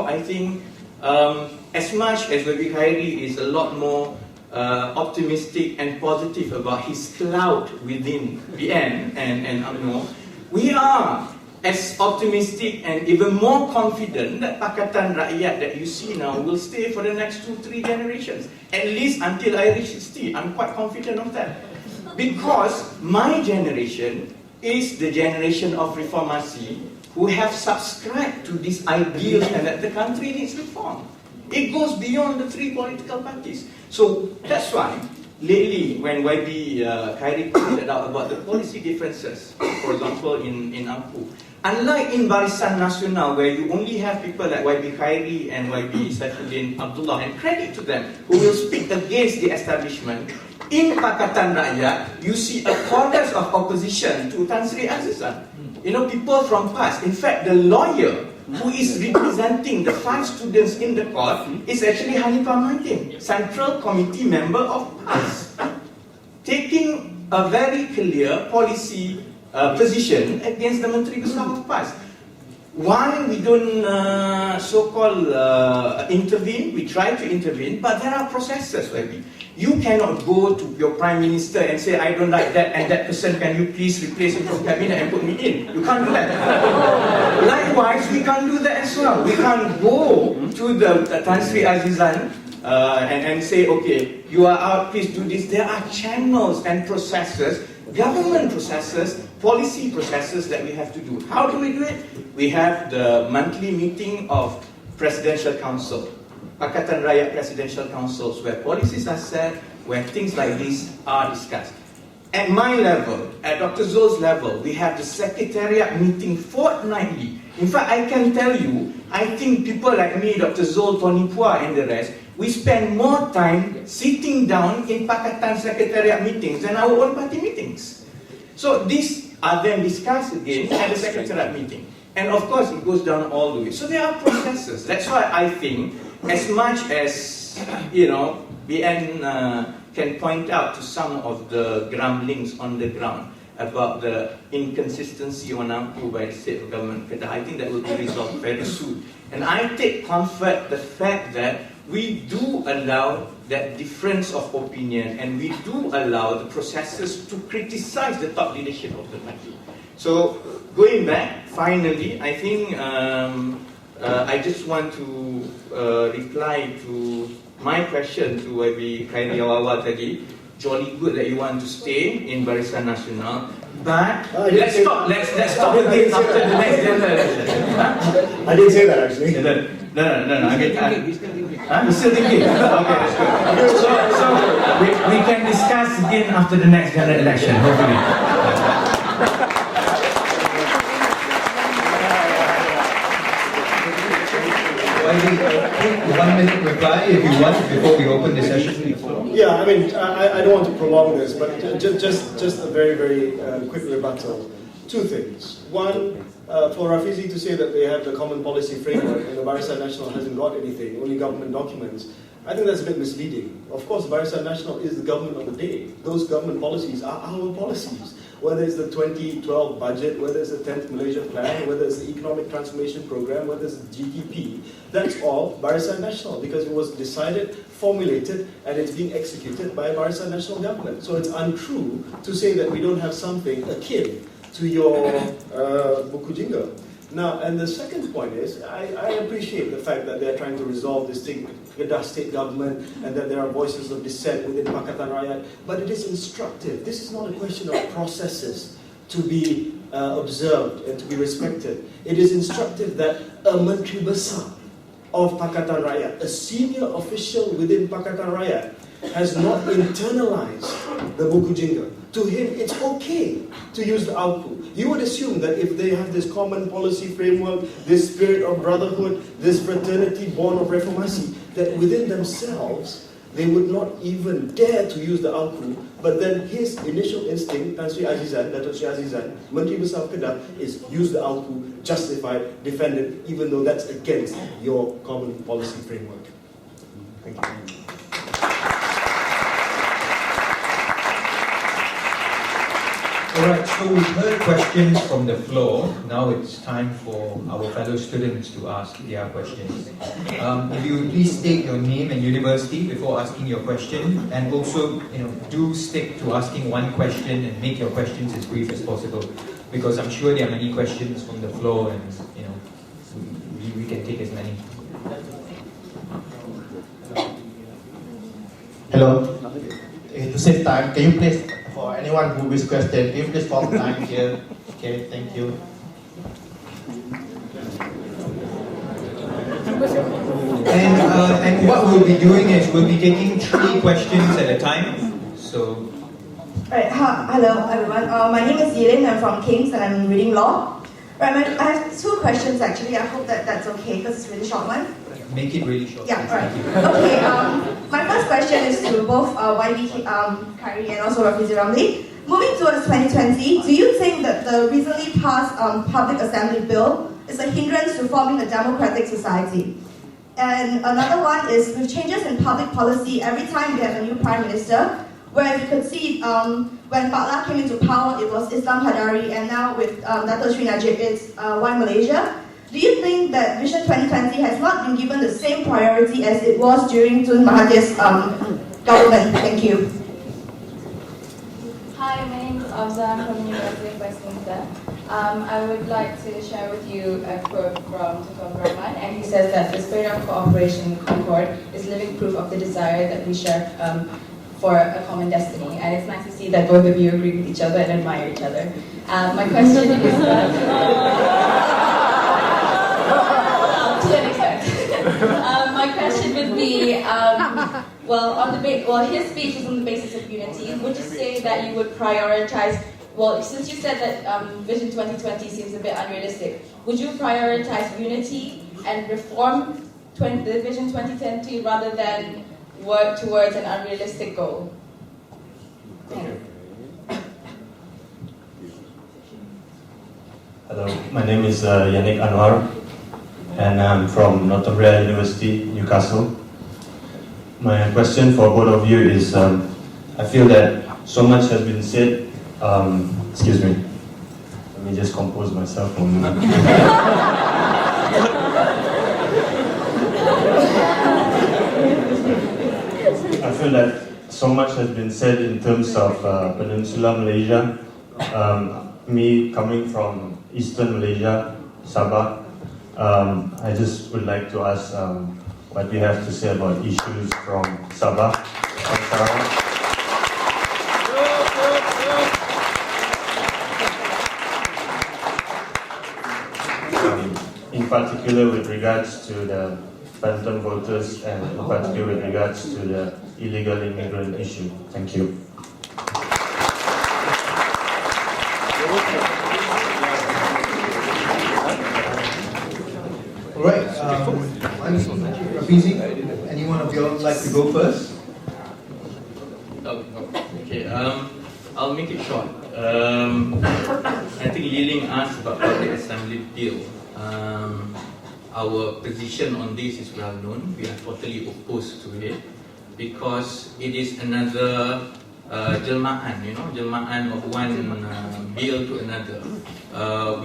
I think as much as Wabi Khairi is a lot more optimistic and positive about his clout within BN and UMNO, we are as optimistic and even more confident that Pakatan Rakyat that you see now will stay for the next 2-3 generations, at least until I reach 60. I'm quite confident of that. Because my generation is the generation of reformasi who have subscribed to this ideal and that the country needs reform. It goes beyond the three political parties. So that's why lately when YB Khairi pointed out about the policy differences, for example in Ampu, unlike in Barisan Nasional where you only have people like YB Khairi and YB Saifuddin Abdullah, and credit to them, who will speak against the establishment, in Pakatan Rakyat, you see a chorus of opposition to Tan Sri Azizan. You know, people from PAS. In fact, the lawyer who is representing the 5 students in the court is actually Hanifah Maidin, Central Committee member of PAS, taking a very clear policy position against the Menteri Besar of PAS. Why we don't so-called intervene? We try to intervene, but there are processes where you cannot go to your Prime Minister and say, I don't like that and that person, can you please replace him from cabinet and put me in? You can't do that. Likewise, we can't do that as well. We can't go to the Tan Sri Azizan and say, okay, you are out, please do this. There are channels and processes, government processes, policy processes that we have to do. How do we do it? We have the monthly meeting of Presidential Council, Pakatan Rakyat Presidential Councils, where policies are set, where things like this are discussed. At my level, at Dr. Zul's level, we have the Secretariat meeting fortnightly. In fact, I can tell you, I think people like me, Dr. Zul, Tony Pua and the rest, we spend more time sitting down in Pakatan Secretariat meetings than our own party meetings. So these are then discussed again at the Secretariat meeting. And of course, it goes down all the way. So there are processes. That's why I think, as much as, you know, BN can point out to some of the grumblings on the ground about the inconsistency on Ampu by the state government, I think that will be resolved very soon. And I take comfort the fact that we do allow that difference of opinion, and we do allow the processes to criticize the top leadership of the party. So, going back, finally, I think I just want to reply to my question to YB Khairi awal tadi. Jolly good that you want to stay in Barisan Nasional, but let's stop again after the next general election. I didn't say that actually. No. He's still thinking. Okay, that's good. So we can discuss again after the next general election, hopefully. YB, quick 1 minute reply if you want before we open the session to the floor. Yeah, I mean, I don't want to prolong this, but just a very, very quick rebuttal. Two things. One, for Rafizi to say that they have the common policy framework and the Barisan Nasional hasn't got anything, only government documents, I think that's a bit misleading. Of course, Barisan Nasional is the government of the day. Those government policies are our policies. Whether it's the 2012 budget, whether it's the 10th Malaysia Plan, whether it's the Economic Transformation Program, whether it's the GTP, that's all Barisan Nasional because it was decided, formulated, and it's being executed by Barisan Nasional government. So it's untrue to say that we don't have something akin to your buku jingga. Now, and the second point is, I appreciate the fact that they're trying to resolve this thing, Kedah state government, and that there are voices of dissent within Pakatan Rakyat, but it is instructive. This is not a question of processes to be observed and to be respected. It is instructive that a Menteri Besar of Pakatan Rakyat, a senior official within Pakatan Rakyat, has not internalized the buku jingga. To him, it's okay to use the AUKU. You would assume that if they have this common policy framework, this spirit of brotherhood, this fraternity born of reformasi, that within themselves, they would not even dare to use the AUKU. But then his initial instinct, Tan Sri Azizan, Dato' Sri Azizan, Menteri Besar of Kedah, is use the AUKU, justify it, defend it, even though that's against your common policy framework. Thank you. Alright, so we've heard questions from the floor. Now it's time for our fellow students to ask their questions. If you would please state your name and university before asking your question, and also, do stick to asking one question and make your questions as brief as possible, because I'm sure there are many questions from the floor, and we can take as many. Hello. To save time, can you please, for anyone who wishes question, can you please form time here? Okay, thank you. And what we'll be doing is we'll be taking 3 questions at a time. So. Right. Hello, everyone. My name is Yilin. I'm from King's and I'm reading law. Right, I have 2 questions actually. I hope that's okay because it's a really short one. Make it really short. Yeah, right. Okay, my first question is to both YB Khairy and also Rafizi Ramli. Moving towards 2020, do you think that the recently passed Public Assembly Bill is a hindrance to forming a democratic society? And another one is, with changes in public policy, every time we have a new Prime Minister, where you could see when Pak La came into power, it was Islam Hadari, and now with Dato' Sri Najib, it's One Malaysia. Do you think that Vision 2020 has not been given the same priority as it was during Tun Mahathir's government? Thank you. Hi, my name is Afza. I'm from the University of Westminster. I would like to share with you a quote from Tun Rahman, and he says that the spirit of cooperation and concord is living proof of the desire that we share for a common destiny. And it's nice to see that both of you agree with each other and admire each other. My question is my question would be, his speech is on the basis of unity. Would you say that you would prioritize, since you said that Vision 2020 seems a bit unrealistic, would you prioritize unity and reform the Vision 2020 rather than work towards an unrealistic goal? Thank you. Hello, my name is Yannick Anwar, and I'm from Northumbria University, Newcastle. My question for both of you is, I feel that so much has been said, excuse me, let me just compose myself for a moment. I feel that so much has been said in terms of Peninsula Malaysia. Me coming from Eastern Malaysia, Sabah, I just would like to ask what you have to say about issues from Sabah and Sarawak. In particular with regards to the phantom voters and in particular with regards to the illegal immigrant issue. Thank you. Alright, Fizi, anyone of you all like to go first? Okay, I'll make it short. I think Liling asked about Public Assembly Bill. Our position on this is well known. We are totally opposed to it because it is another jelmaan of one bill to another.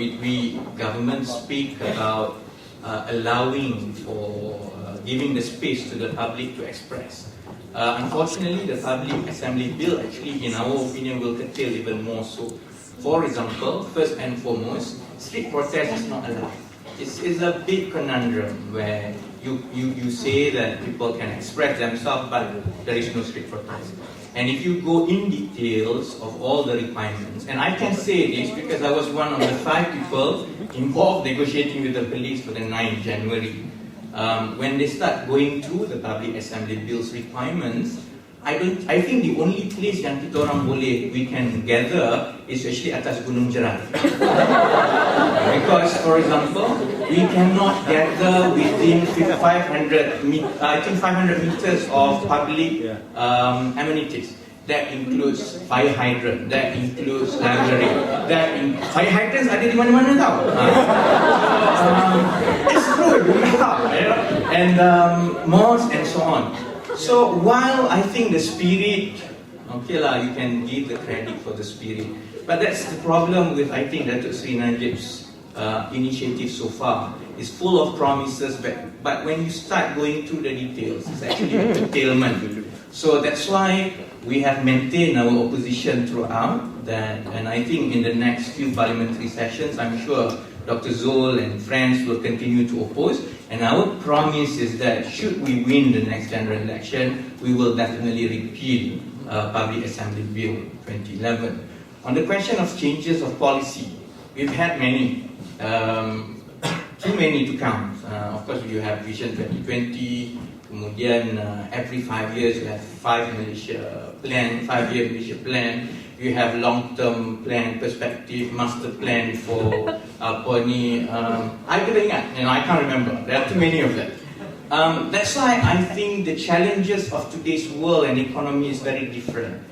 We government speak about allowing for giving the space to the public to express. Unfortunately, the Public Assembly Bill actually, in our opinion, will curtail even more so. For example, first and foremost, street protest is not allowed. It's a big conundrum where you say that people can express themselves, but there is no street protest. And if you go in details of all the requirements, and I can say this because I was one of the 5 people involved negotiating with the police for the 9th January. When they start going through the Public Assembly Bill's requirements, I think the only place yang kita orang we can gather is actually atas Gunung Jerai. Because, for example, we cannot gather within 500 meters of public amenities. That includes fire hydrant, that includes library, fire hydrants ada di mana-mana tau. It's true, and malls and so on. So while I think the spirit, okay lah, you can give the credit for the spirit, but that's the problem with, I think, Datuk Seri Najib's initiative so far. It's full of promises, but when you start going through the details, it's actually a curtailment. So that's why we have maintained our opposition throughout that, and I think in the next few parliamentary sessions, I'm sure Dr. Zul and friends will continue to oppose. And our promise is that should we win the next general election, we will definitely repeal Public Assembly Bill 2011. On the question of changes of policy, we've had many, too many to count. Of course, you have Vision 2020, kemudian every 5 years you have 5-year Malaysia plan. You have long-term plan, perspective, master plan for I couldn't ingat, I can't remember. There are too many of them. That's why I think the challenges of today's world and economy is very different.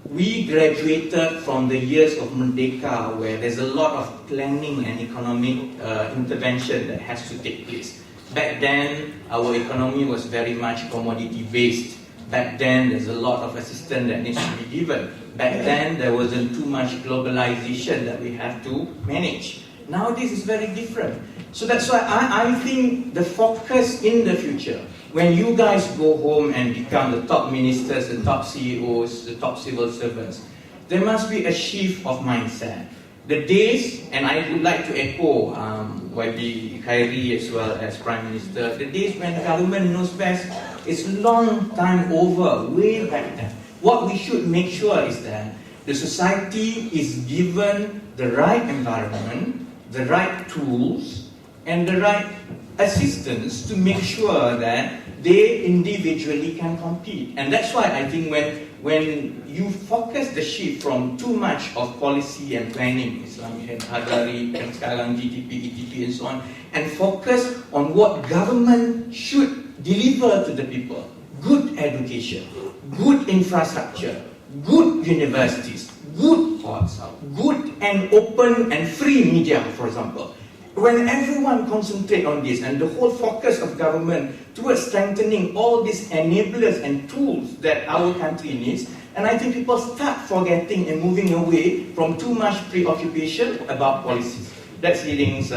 We graduated from the years of Merdeka, where there's a lot of planning and economic intervention that has to take place. Back then, our economy was very much commodity-based. Back then, there's a lot of assistance that needs to be given. Back then, there wasn't too much globalization that we have to manage. Nowadays, it's very different. So that's why I think the focus in the future, when you guys go home and become the top ministers, the top CEOs, the top civil servants, there must be a shift of mindset. The days, and I would like to echo YB Khairi as well as Prime Minister, the days when the government knows best, it's long time over, way back then. What we should make sure is that the society is given the right environment, the right tools, and the right assistance to make sure that they individually can compete. And that's why I think when you focus the shift from too much of policy and planning, Islamic and Hadari, and sekarang GTP, ETP and so on, and focus on what government should deliver to the people. Good education, good infrastructure, good universities, good courts, good and open and free media, for example. When everyone concentrate on this and the whole focus of government towards strengthening all these enablers and tools that our country needs, and I think people start forgetting and moving away from too much preoccupation about policies. That's Liling's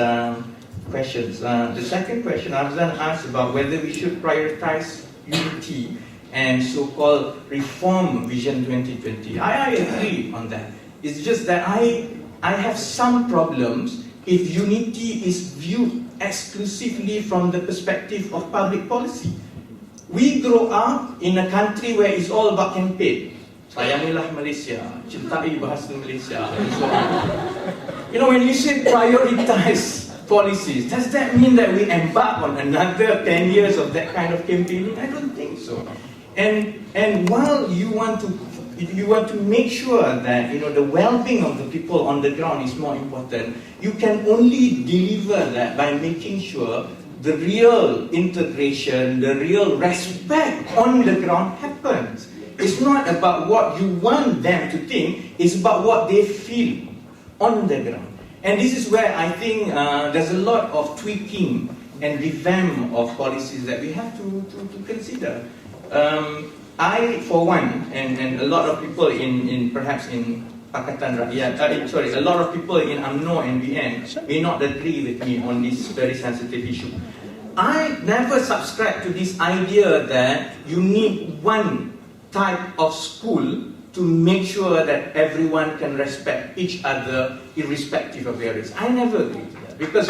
questions. The second question, Arzan asked about whether we should prioritize unity and so-called reform Vision 2020. I agree on that. It's just that I have some problems if unity is viewed exclusively from the perspective of public policy. We grow up in a country where it's all about campaign. Sayangilah Malaysia, cintai bahasa Malaysia, and so on. When you say prioritize policies, does that mean that we embark on another 10 years of that kind of campaigning? I don't think so. And while you want to make sure that the well-being of the people on the ground is more important, you can only deliver that by making sure the real integration, the real respect on the ground happens. It's not about what you want them to think, it's about what they feel on the ground. And this is where I think there's a lot of tweaking and revamp of policies that we have to consider. I, for one, and a lot of people perhaps in Pakatan Rakyat, a lot of people in UMNO and BN may not agree with me on this very sensitive issue. I never subscribe to this idea that you need one type of school to make sure that everyone can respect each other irrespective of their race. I never agree to that because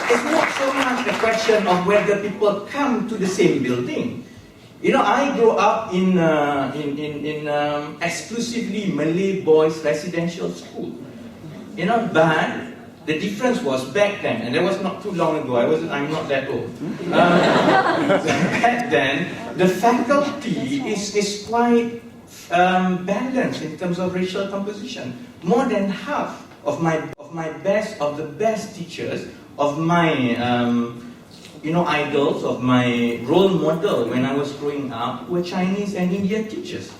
it's not so much a question of whether people come to the same building. You know, I grew up in exclusively Malay boys residential school. You know, but the difference was back then, and that was not too long ago. I'm not that old. Back then, the faculty is quite balanced in terms of racial composition. More than half of the best teachers, of my idols, of my role model when I was growing up were Chinese and Indian teachers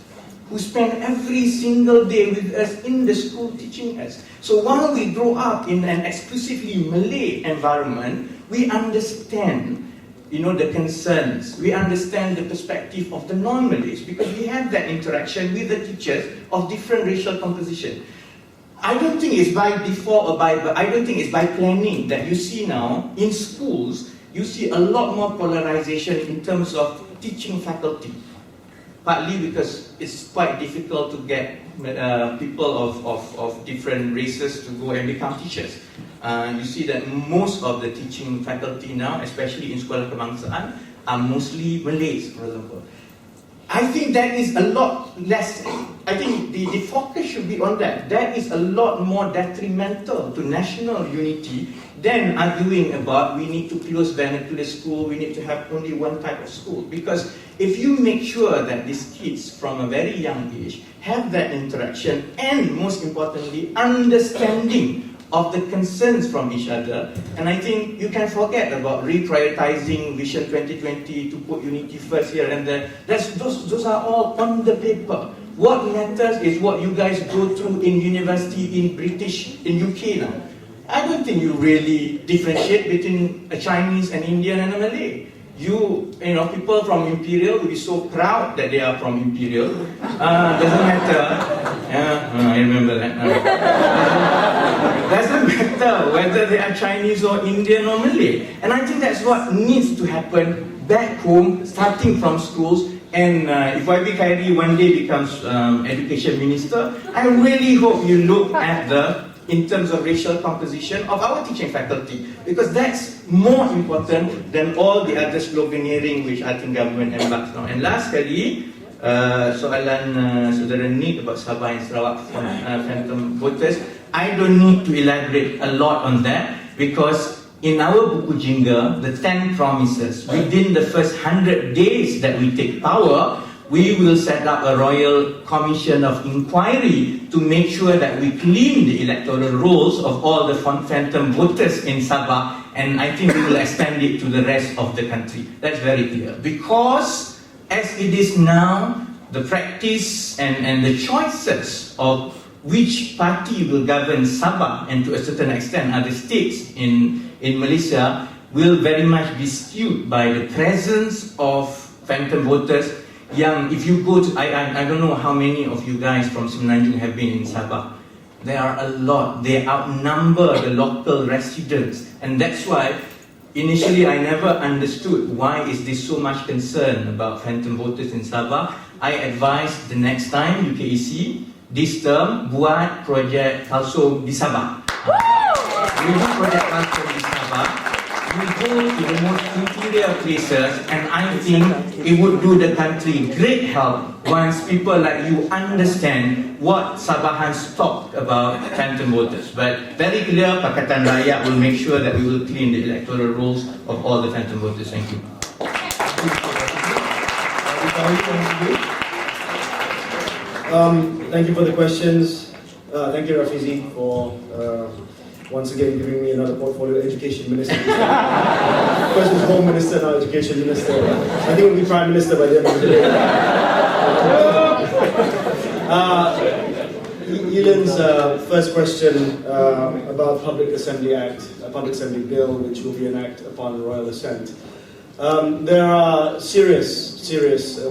who spent every single day with us in the school teaching us. So while we grow up in an exclusively Malay environment, we understand, the concerns. We understand the perspective of the non-Malays because we have that interaction with the teachers of different racial composition. I don't think it's by default I don't think it's by planning that you see now in schools, you see a lot more polarization in terms of teaching faculty. Partly because it's quite difficult to get people of different races to go and become teachers. You see that most of the teaching faculty now, especially in Sekolah Kebangsaan, are mostly Malays, for example. I think that is a lot less, I think the focus should be on that. That is a lot more detrimental to national unity than arguing about we need to close vernacular school, we need to have only one type of school. Because if you make sure that these kids from a very young age have that interaction and most importantly, understanding of the concerns from each other, and I think you can forget about reprioritizing Vision 2020 to put unity first here and there. Those are all on the paper. What matters is what you guys go through in university in UK now. I don't think you really differentiate between a Chinese, an Indian and a Malay. People from Imperial will be so proud that they are from Imperial. Doesn't matter. I remember that. Doesn't matter whether they are Chinese or Indian or Malay. And I think that's what needs to happen back home, starting from schools. And if YB Khairi one day becomes education minister, I really hope you look at in terms of racial composition of our teaching faculty, because that's more important than all the other sloganeering which I think government embarks now. And last kali, soalan Saudara Nick about Sabah and Sarawak phantom voters, I don't need to elaborate a lot on that because in our buku jingga, the 10 promises, within the first 100 days that we take power, we will set up a royal commission of inquiry to make sure that we clean the electoral rolls of all the phantom voters in Sabah, and I think we will extend it to the rest of the country. That's very clear. Because as it is now, the practice and the choices of which party will govern Sabah and to a certain extent other states in Malaysia will very much be skewed by the presence of phantom voters. If you go to, I don't know how many of you guys from Semenanjung have been in Sabah. There are a lot. They outnumber the local residents, and that's why initially I never understood why is there so much concern about phantom voters in Sabah. I advised the next time UKEC this term buat projek Kalsom di Sabah. We do project Kalsom di Sabah. We go to the most interior places, and I think it would do the country great help once people like you understand what Sabahans talk about phantom voters. But very clear, Pakatan Rakyat will make sure that we will clean the electoral rolls of all the phantom voters. Thank you. Thank you for the questions. Thank you, Rafizi, for once again giving me another portfolio, Education Minister. First was Home Minister, now Education Minister. I think we'll be Prime Minister by the end of the day. Elan's first question about Public Assembly Act, Public Assembly Bill, which will be an act upon royal assent. There are serious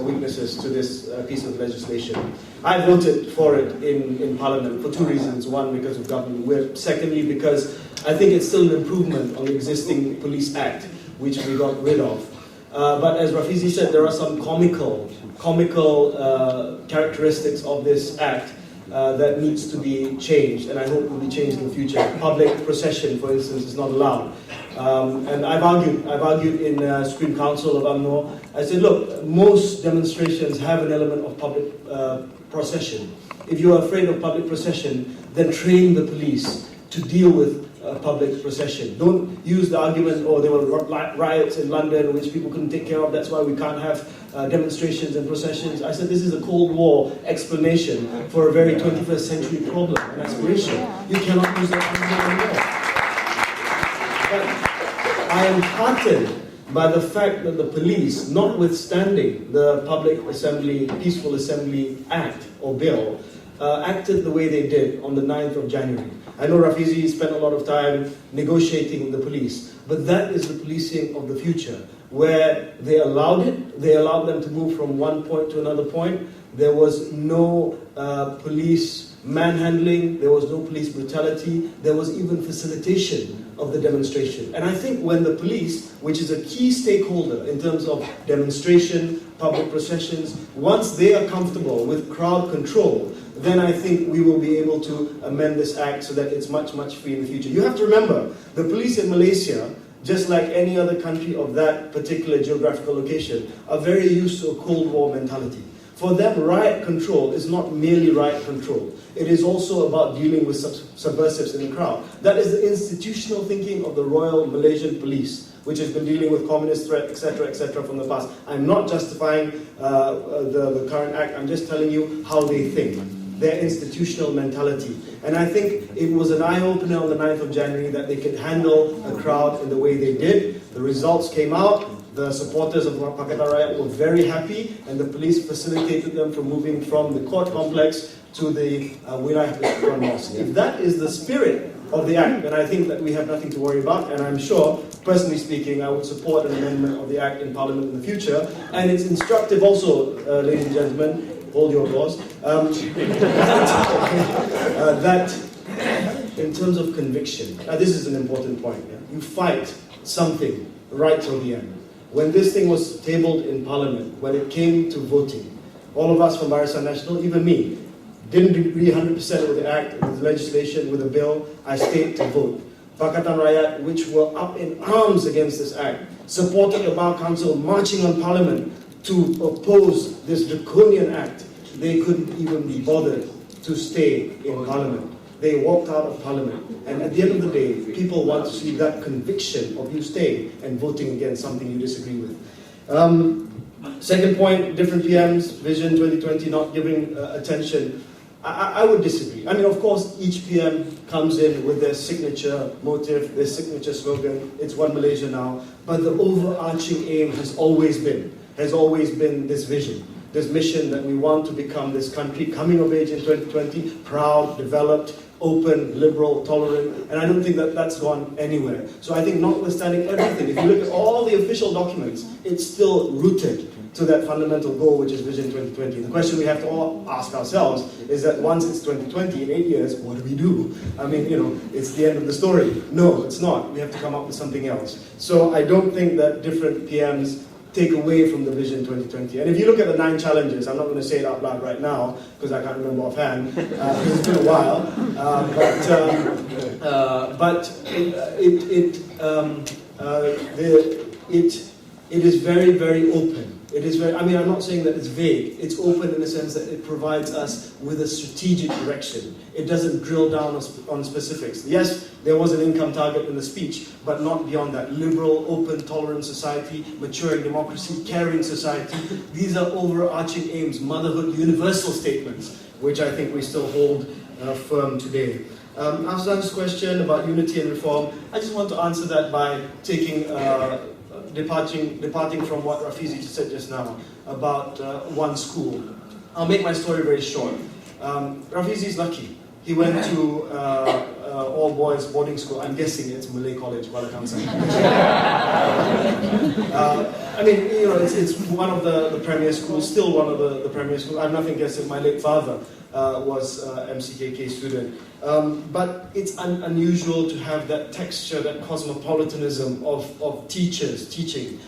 weaknesses to this piece of legislation. I voted for it in Parliament for two reasons. One, because of government whip. Secondly, because I think it's still an improvement on the existing Police Act, which we got rid of. But as Rafizi said, there are some comical characteristics of this act that needs to be changed, and I hope will be changed in the future. Public procession, for instance, is not allowed. And I've argued in Supreme Council of UMNO. I said, look, most demonstrations have an element of public procession. If you are afraid of public procession, then train the police to deal with public procession. Don't use the argument, oh, there were riots in London which people couldn't take care of, that's why we can't have demonstrations and processions. I said this is a Cold War explanation for a very 21st century problem and aspiration. You cannot use that argument anymore. But I am heartened by the fact that the police, notwithstanding the Public Assembly, Peaceful Assembly Act or Bill, acted the way they did on the 9th of January. I know Rafizi spent a lot of time negotiating with the police, but that is the policing of the future, where they allowed them to move from one point to another point. There was no police manhandling, there was no police brutality, there was even facilitation of the demonstration. And I think when the police, which is a key stakeholder in terms of demonstration, public processions, once they are comfortable with crowd control, then I think we will be able to amend this act so that it's much, much free in the future. You have to remember, the police in Malaysia, just like any other country of that particular geographical location, are very used to a Cold War mentality. For them, riot control is not merely riot control. It is also about dealing with subversives in the crowd. That is the institutional thinking of the Royal Malaysian Police, which has been dealing with communist threat, etc., from the past. I'm not justifying the current act, I'm just telling you how they think, their institutional mentality. And I think it was an eye-opener on the 9th of January that they could handle a crowd in the way they did. The results came out. The supporters of Pakatan Rakyat were very happy, and the police facilitated them from moving from the court complex to the Wilayah Persekutuan Mosque. If that is the spirit of the act, then I think that we have nothing to worry about, and I'm sure, personally speaking, I would support an amendment of the act in Parliament in the future. And it's instructive also, ladies and gentlemen, hold your applause, that in terms of conviction, this is an important point, yeah? You fight something right till the end. When this thing was tabled in Parliament, when it came to voting, all of us from Barisan Nasional, even me, didn't agree 100% with the act, with the legislation, with the bill. I stayed to vote. Pakatan Rakyat, which were up in arms against this act, supported the Bar Council marching on Parliament to oppose this draconian act. They couldn't even be bothered to stay in Parliament. They walked out of Parliament. And at the end of the day, people want to see that conviction of you staying and voting against something you disagree with. Second point, different PMs, Vision 2020 not giving attention. I would disagree. I mean, of course, each PM comes in with their signature motive, their signature slogan, it's One Malaysia now. But the overarching aim has always been this vision, this mission that we want to become this country coming of age in 2020, proud, developed, open, liberal, tolerant, and I don't think that that's gone anywhere. So I think notwithstanding everything, if you look at all the official documents, it's still rooted to that fundamental goal, which is Vision 2020. The question we have to all ask ourselves is that once it's 2020, in 8 years, what do we do? I mean, it's the end of the story. No, it's not. We have to come up with something else. So I don't think that different PMs take away from the Vision 2020. And if you look at the 9 challenges, I'm not going to say it out loud right now, because I can't remember offhand, because it's been a while, but it is very, very open. It is very, I mean, I'm not saying that it's vague. It's open in the sense that it provides us with a strategic direction. It doesn't drill down on specifics. Yes, there was an income target in the speech, but not beyond that. Liberal, open, tolerant society, maturing democracy, caring society. These are overarching aims, motherhood, universal statements, which I think we still hold firm today. Afzan's question about unity and reform, I just want to answer that by departing from what Rafizi said just now about one school. I'll make my story very short. Rafizi is lucky. He went to all boys boarding school. I'm guessing it's Malay College, Kuala Kangsar. I mean, you know, it's one of the premier schools, still one of the premier schools. I have nothing against it. My late father was MCKK student. But it's unusual to have that texture, that cosmopolitanism of teachers teaching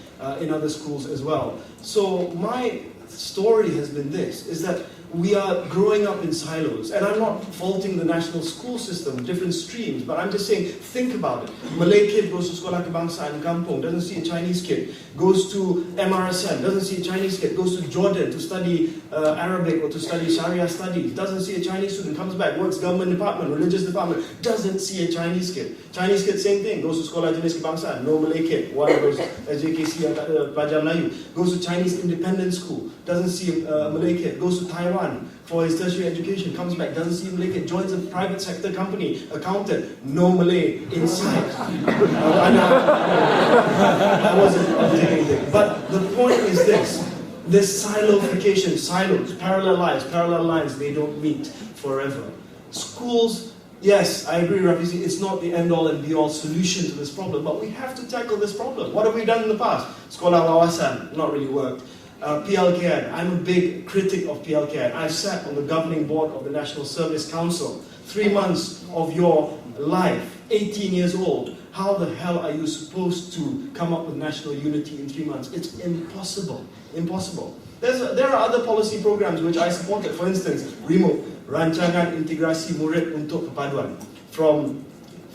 in other schools as well. So my story has been this, is that we are growing up in silos, and I'm not faulting the national school system, different streams, but I'm just saying, think about it. Malay kid goes to Sekolah Kebangsaan Kampung, doesn't see a Chinese kid, goes to MRSM, doesn't see a Chinese kid, goes to Jordan to study Arabic or to study Sharia studies, doesn't see a Chinese student, comes back, works government department, religious department, doesn't see a Chinese kid. Chinese kid, same thing, goes to Sekolah Jenis Kebangsaan, no Malay kid, one goes JKC yang tak ada pelajar Melayu, goes to Chinese independent school, doesn't see a Malay kid, goes to Taiwan for his tertiary education, comes back, doesn't see a Malay kid, joins a private sector company, accountant, no Malay inside. I wasn't taking anything. But the point is this siloification, silos, parallel lines, they don't meet forever. Schools, yes, I agree, Rafizi, it's not the end-all and be-all solution to this problem, but we have to tackle this problem. What have we done in the past? Sekolah Wawasan, not really worked. PLKN, I'm a big critic of PLKN. I've sat on the governing board of the National Service Council. 3 months of your life, 18 years old. How the hell are you supposed to come up with national unity in 3 months? It's impossible. Impossible. There are other policy programs which I supported. For instance, RIMO, Rancangan Integrasi Murid untuk Kepaduan. From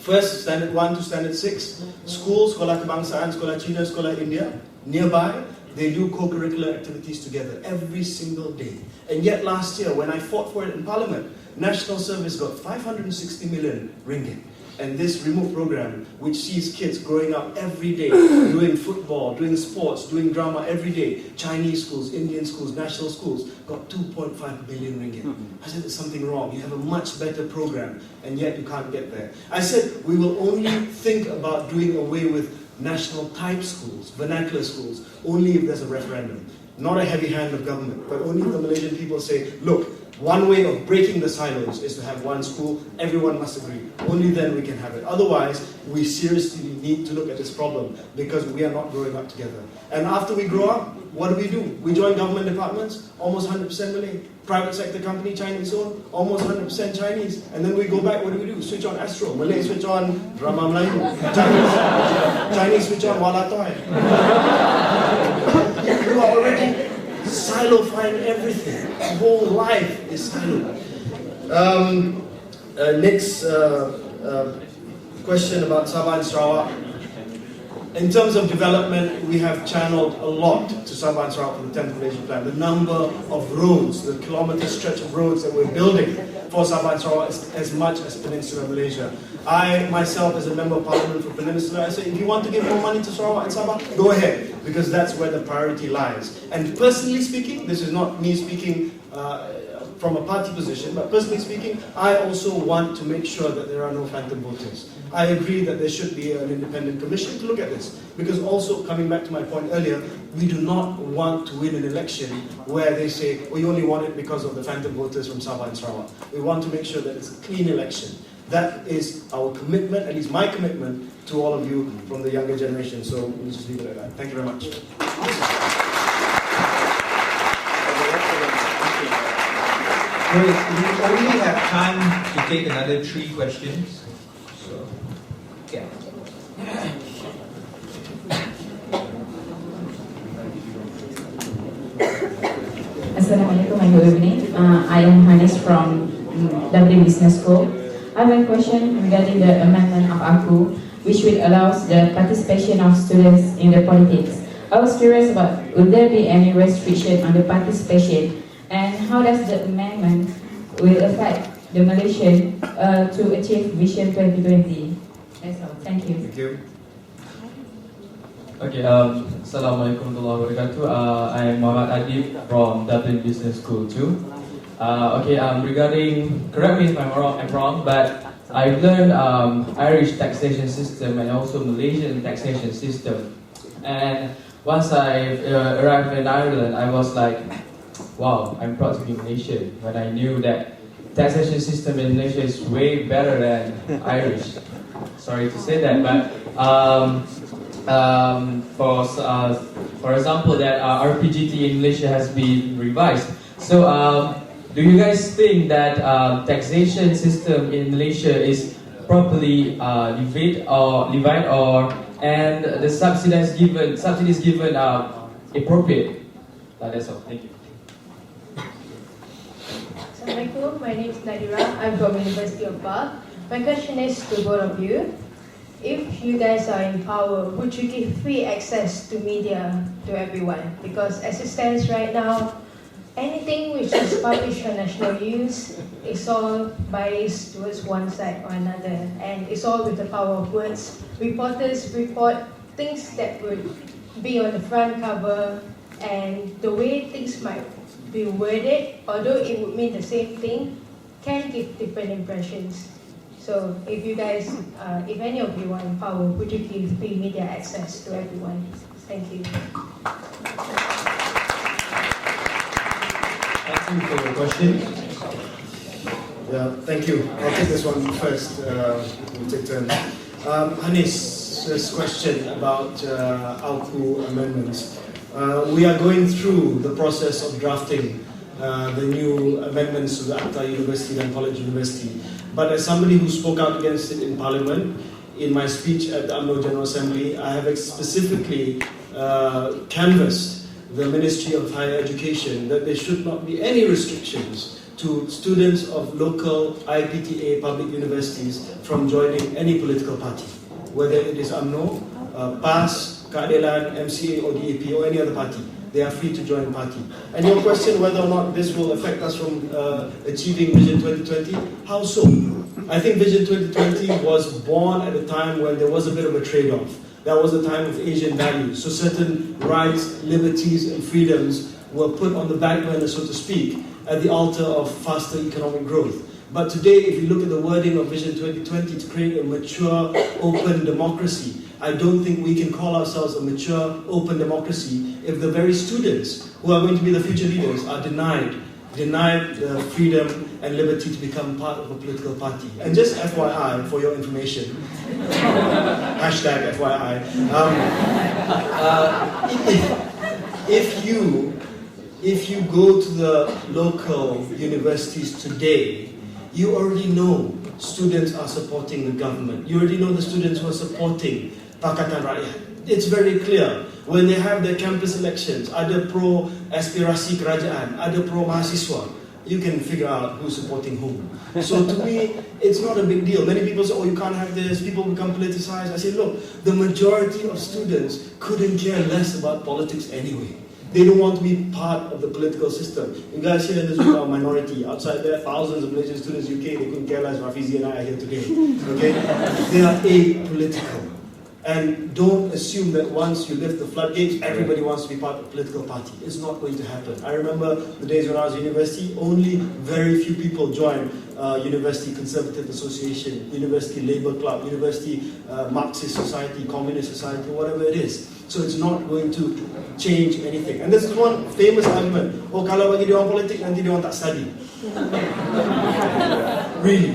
first standard 1 to standard 6, schools, Sekolah Kebangsaan, Sekolah Cina, Sekolah India, nearby, they do co-curricular activities together every single day. And yet last year, when I fought for it in Parliament, National Service got 560 million ringgit. And this remote program, which sees kids growing up every day, doing football, doing sports, doing drama every day, Chinese schools, Indian schools, national schools, got 2.5 billion ringgit. I said, there's something wrong. You have a much better program, and yet you can't get there. I said, we will only think about doing away with national type schools, vernacular schools, only if there's a referendum. Not a heavy hand of government, but only if the Malaysian people say, look, one way of breaking the silos is to have one school, everyone must agree. Only then we can have it. Otherwise, we seriously need to look at this problem because we are not growing up together. And after we grow up, what do? We join government departments, almost 100% Malay. Private sector company, Chinese owned, almost 100% Chinese. And then we go back, what do? Switch on Astro. Malay switch on Drama Melayu. Chinese switch on Walatoy. You are already silofying everything. Whole life is silo. Next question about Sabah and Sarawak. In terms of development, we have channeled a lot to Sabah and Sarawak for the 10th Malaysian Plan. The number of roads, the kilometre stretch of roads that we're building for Sabah and Sarawak is as much as Peninsular Malaysia. I, myself, as a Member of Parliament for Peninsula, I say, if you want to give more money to Sarawak and Sabah, go ahead, because that's where the priority lies. And personally speaking, this is not me speaking from a party position, but personally speaking, I also want to make sure that there are no phantom voters. I agree that there should be an independent commission to look at this, because also, coming back to my point earlier, we do not want to win an election where they say, we only want it because of the phantom voters from Sabah and Sarawak. We want to make sure that it's a clean election. That is our commitment, at least my commitment, to all of you from the younger generation. So we'll just leave it at that. Thank you very much. Great. We only have time to take another 3 questions. So, yeah. Assalamualaikum and good evening. I am Hanis from Dublin Business School. I have a question regarding the amendment of AKU, which will allow the participation of students in the politics. I was curious about, will there be any restriction on the participation, and how does the amendment will affect the Malaysian to achieve Vision 2020? That's all. Thank you. Thank you. Okay, Assalamualaikum warahmatullahi wabarakatuh. I am Muhammad Adib from Dublin Business School too. Regarding, correct me if I'm wrong, but I've learned Irish taxation system and also Malaysian taxation system. And once I arrived in Ireland, I was like, wow, I'm proud to be Malaysian. When I knew that taxation system in Malaysia is way better than Irish. Sorry to say that, but for example, that RPGT in Malaysia has been revised. So, do you guys think that taxation system in Malaysia is properly levied or and the subsidies given appropriate? That's all. Thank you. Assalamualaikum, my name is Nadira. I'm from University of Bath. My question is to both of you. If you guys are in power, would you give free access to media to everyone? Because as it stands right now, anything which is published for national use is all biased towards one side or another, and it's all with the power of words. Reporters report things that would be on the front cover, and the way things might be worded, although it would mean the same thing, can give different impressions. So if you guys, if any of you are in power, would you give free media access to everyone? Thank you. Thank you for your question. Yeah, thank you. I'll take this one first. We'll take turns. Hanis's question about AUKU amendments. We are going through the process of drafting the new amendments to the Akta University and College University. But as somebody who spoke out against it in Parliament, in my speech at the UMNO General Assembly, I have specifically canvassed the Ministry of Higher Education that there should not be any restrictions to students of local IPTA public universities from joining any political party, whether it is UMNO, PAS, Keadilan, MCA or DAP or any other party. They are free to join the party. And your question whether or not this will affect us from achieving Vision 2020, how so? I think Vision 2020 was born at a time when there was a bit of a trade-off. That was a time of Asian values. So certain rights, liberties and freedoms were put on the back burner, so to speak, at the altar of faster economic growth. But today, if you look at the wording of Vision 2020 to create a mature, open democracy, I don't think we can call ourselves a mature, open democracy if the very students who are going to be the future leaders are denied the freedom and liberty to become part of a political party. And just FYI, for your information, hashtag FYI, if you go to the local universities today, you already know students are supporting the government. You already know the students who are supporting Pakatan Rakyat. It's very clear. When they have their campus elections, ada pro aspirasi kerajaan, ada pro mahasiswa, you can figure out who's supporting whom. So to me, it's not a big deal. Many people say, oh, you can't have this, people become politicized. I say, look, the majority of students couldn't care less about politics anyway. They don't want to be part of the political system. You guys here in this room are a minority. Outside there, thousands of Malaysian students, UK, they couldn't care less. Rafizi and I are here today. Okay? They are apolitical. And don't assume that once you lift the floodgates, everybody wants to be part of a political party. It's not going to happen. I remember the days when I was in university, only very few people joined University Conservative Association, University Labour Club, University Marxist Society, Communist Society, whatever it is. So it's not going to change anything. And this is one famous argument. Oh, kalau bagi dia orang politik, nanti dia orang tak study. Really?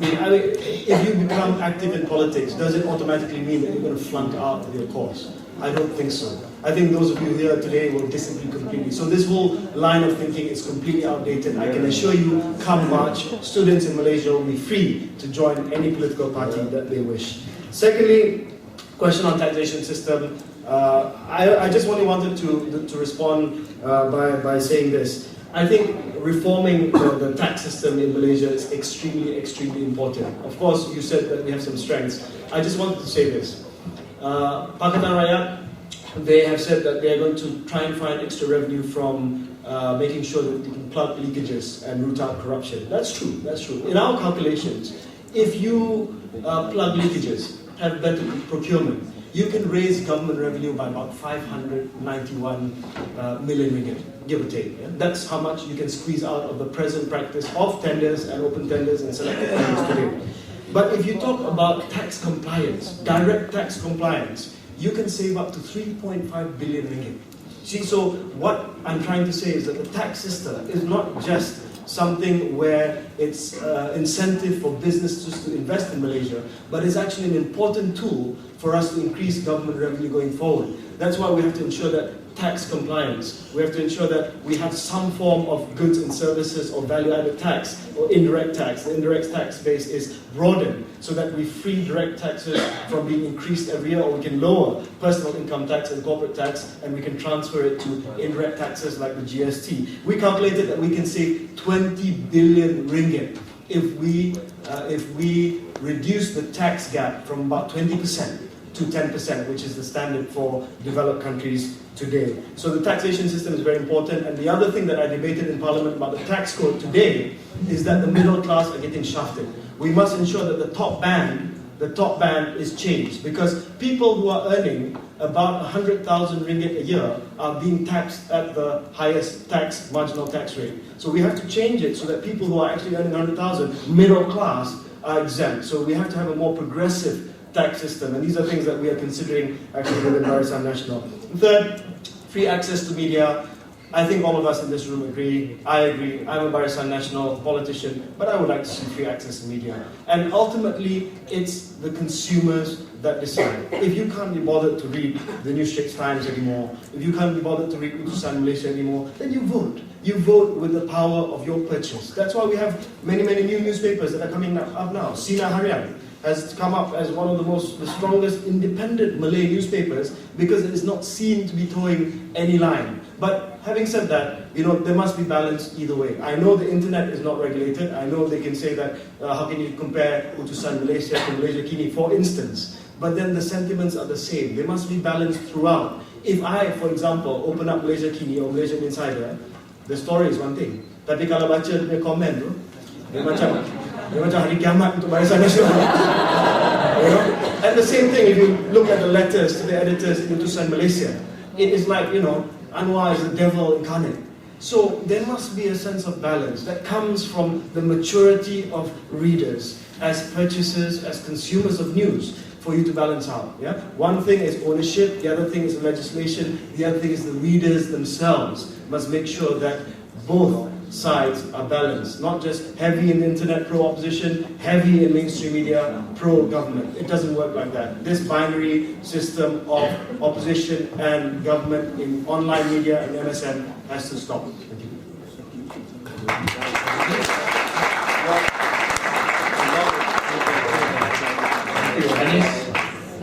I mean, if you become active in politics, does it automatically mean that you're going to flunk out of your course? I don't think so. I think those of you here today will disagree completely. So this whole line of thinking is completely outdated. I can assure you, come March, students in Malaysia will be free to join any political party that they wish. Secondly, question on taxation system. I just only wanted to respond by saying this. I think reforming the tax system in Malaysia is extremely, extremely important. Of course, you said that we have some strengths. I just wanted to say this. Pakatan Rakyat, they have said that they are going to try and find extra revenue from making sure that they can plug leakages and root out corruption. That's true, that's true. In our calculations, if you plug leakages, have better procurement, you can raise government revenue by about 591 million ringgit, give or take. Yeah? That's how much you can squeeze out of the present practice of tenders and open tenders and selected tenders today. But if you talk about tax compliance, direct tax compliance, you can save up to 3.5 billion ringgit. See, so what I'm trying to say is that the tax system is not just something where it's incentive for businesses to invest in Malaysia, but it's actually an important tool for us to increase government revenue going forward. That's why we have to ensure that tax compliance, we have to ensure that we have some form of goods and services or value-added tax or indirect tax. The indirect tax base is broadened so that we free direct taxes from being increased every year, or we can lower personal income tax and corporate tax and we can transfer it to indirect taxes like the GST. We calculated that we can save 20 billion ringgit if we reduce the tax gap from about 20% to 10%, which is the standard for developed countries today. So the taxation system is very important. And the other thing that I debated in Parliament about the tax code today is that the middle class are getting shafted. We must ensure that the top band is changed, because people who are earning about 100,000 ringgit a year are being taxed at the highest marginal tax rate. So we have to change it so that people who are actually earning 100,000, middle class, are exempt. So we have to have a more progressive tax system, and these are things that we are considering actually within Barisan Nasional. Third, free access to media. I think all of us in this room agree. I agree. I'm a Barisan Nasional politician, but I would like to see free access to media. And ultimately, it's the consumers that decide. If you can't be bothered to read the New Straits Times anymore, if you can't be bothered to read Utusan Malaysia anymore, then you vote. You vote with the power of your purchase. That's why we have many new newspapers that are coming up now. Sinar Harian has come up as one of the strongest independent Malay newspapers because it is not seen to be towing any line. But having said that, there must be balance either way. I know the internet is not regulated. I know they can say that, how can you compare Utusan Malaysia to Malaysia Kini, for instance. But then the sentiments are the same. They must be balanced throughout. If I, for example, open up Malaysia Kini or Malaysian Insider, the story is one thing. Tapi kalau baca dia komen tu, dia macam hari kiamat untuk Barisan Nasional. And the same thing if you look at the letters to the editors in Utusan Malaysia. It is like, Anwar is the devil incarnate. So there must be a sense of balance that comes from the maturity of readers as purchasers, as consumers of news, for you to balance out. Yeah? One thing is ownership, the other thing is legislation, the other thing is the readers themselves must make sure that both sides are balanced, not just heavy in internet pro-opposition, heavy in mainstream media pro-government. It doesn't work like that. This binary system of opposition and government in online media and MSM has to stop. Thank you.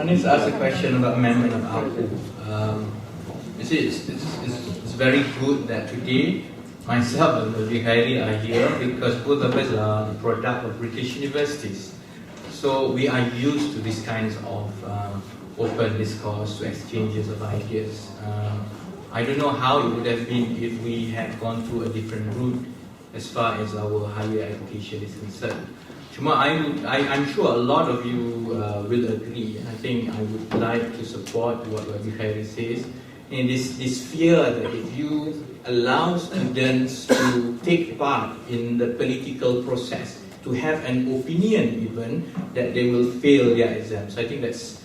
Anis asked a question about amendment of ARPU. You see, it's very good that today myself and Mr. Khairi are here because both of us are the product of British universities. So we are used to these kinds of open discourse, to exchanges of ideas. I don't know how it would have been if we had gone through a different route as far as our higher education is concerned. I'm sure a lot of you will agree. I think I would like to support what Mr. Khairi says. And this fear that if you allow students to take part in the political process, to have an opinion even, that they will fail their exams. I think that's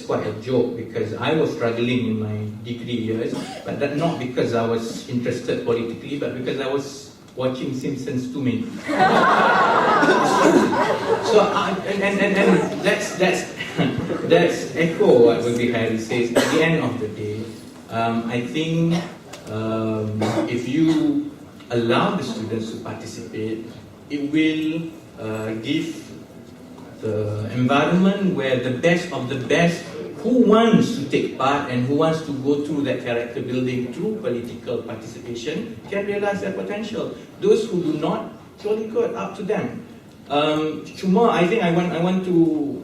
quite a joke, because I was struggling in my degree years, but that not because I was interested politically, but because I was watching Simpsons too many. So that's echo what Mr. Khairi says. At the end of the day, I think if you allow the students to participate, it will give the environment where the best of the best who wants to take part and who wants to go through that character building through political participation can realize their potential. Those who do not, surely good, up to them. I think I want to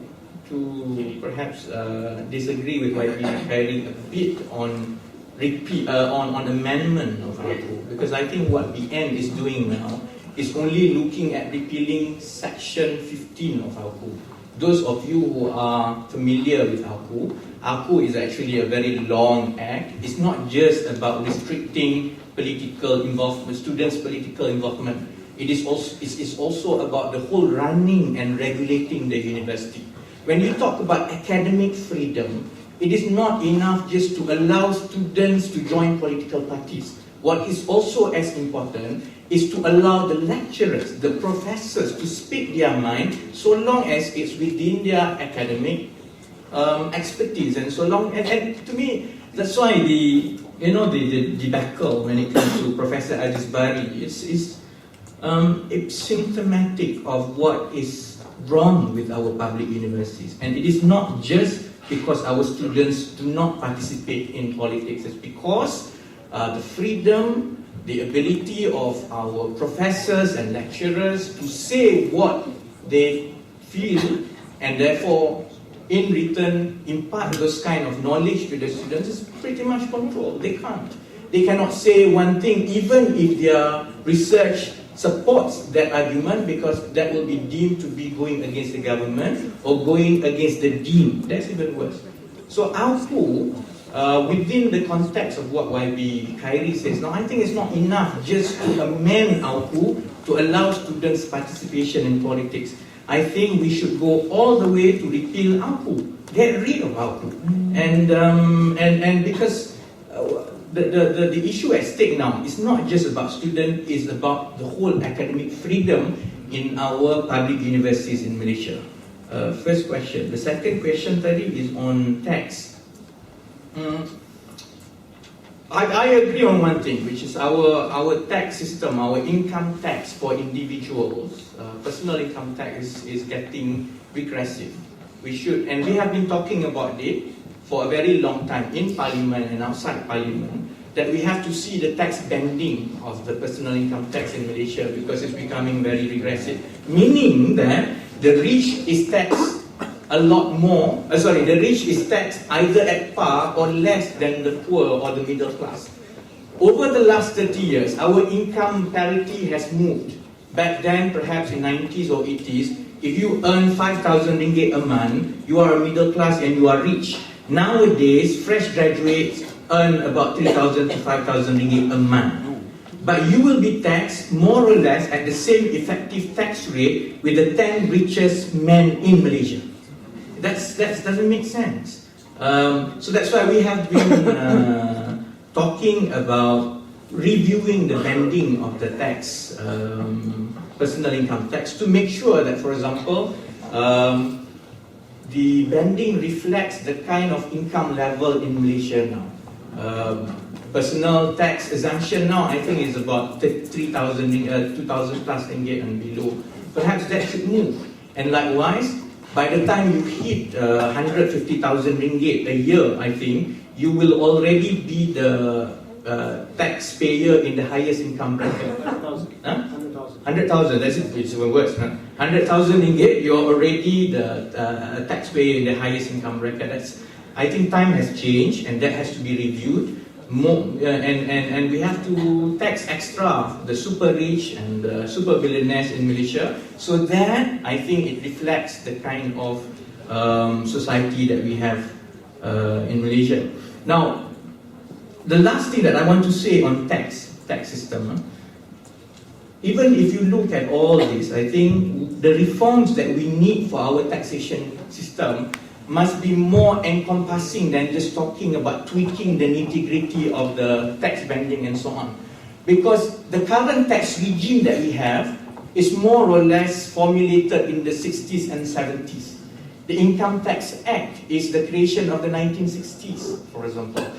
perhaps disagree with what you're Khairi a bit on amendment of ARPU, because I think what the end is doing now is only looking at repealing section 15 of ARPU. those of you who are familiar with AKU is actually a very long act. It's not just about restricting political involvement, students' political involvement. It is also about the whole running and regulating the university. When you talk about academic freedom, it is not enough just to allow students to join political parties. What is also as important is to allow the lecturers, the professors to speak their mind so long as it's within their academic expertise and so long. And to me, that's why the debacle when it comes to Professor Aziz Bari is it's symptomatic of what is wrong with our public universities. And it is not just because our students do not participate in politics. It's because the freedom, the ability of our professors and lecturers to say what they feel and therefore in return impart those kind of knowledge to the students is pretty much controlled. They can't. They cannot say one thing even if their research supports that argument, because that will be deemed to be going against the government or going against the dean. That's even worse. So AKU, within the context of what YB Khairi says, now I think it's not enough just to amend AKU to allow students' participation in politics. I think we should go all the way to repeal AKU, get rid of AKU. And because the issue at stake now is not just about students, it's about the whole academic freedom in our public universities in Malaysia. First question. The second question tadi is on tax. I agree on one thing, which is our tax system, our income tax for individuals, personal income tax is getting regressive. We should, and we have been talking about it for a very long time in Parliament and outside Parliament, that we have to see the tax banding of the personal income tax in Malaysia because it's becoming very regressive. Meaning that the rich is taxed a lot more, the rich is taxed either at par or less than the poor or the middle class. Over the last 30 years, our income parity has moved. Back then, perhaps in 90s or 80s, if you earn 5,000 ringgit a month, you are a middle class and you are rich. Nowadays, fresh graduates earn about 3,000 to 5,000 ringgit a month. But you will be taxed more or less at the same effective tax rate with the 10 richest men in Malaysia. That doesn't make sense. So that's why we have been talking about reviewing the banding of the tax, personal income tax, to make sure that, for example, the banding reflects the kind of income level in Malaysia now. Personal tax exemption now, I think, is about 3,000, 2,000 plus ringgit and below. Perhaps that should move. And likewise, by the time you hit 150,000 ringgit a year, I think, you will already be the taxpayer in the highest income bracket. 100,000, that's it, it's even worse. 100,000 ringgit, you're already the taxpayer in the highest income bracket. I think time has changed and that has to be reviewed. And we have to tax extra the super rich and the super billionaires in Malaysia, so that I think it reflects the kind of society that we have in Malaysia. Now, the last thing that I want to say on tax system, even if you look at all this, I think the reforms that we need for our taxation system must be more encompassing than just talking about tweaking the nitty-gritty of the tax banding and so on. Because the current tax regime that we have is more or less formulated in the 60s and 70s. The Income Tax Act is the creation of the 1960s, for example.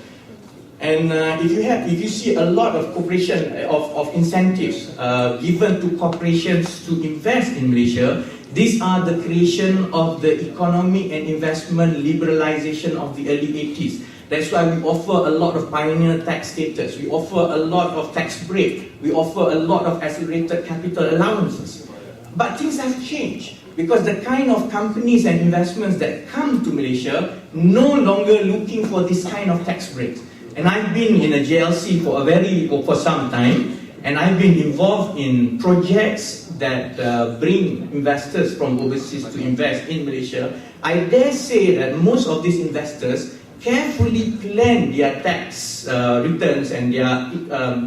And if you see a lot of cooperation, of incentives given to corporations to invest in Malaysia, these are the creation of the economic and investment liberalization of the early 80s. That's why we offer a lot of pioneer tax status. We offer a lot of tax break. We offer a lot of accelerated capital allowances. But things have changed because the kind of companies and investments that come to Malaysia no longer looking for this kind of tax breaks. And I've been in a JLC for some time, and I've been involved in projects that bring investors from overseas to invest in Malaysia, I dare say that most of these investors carefully plan their tax returns and their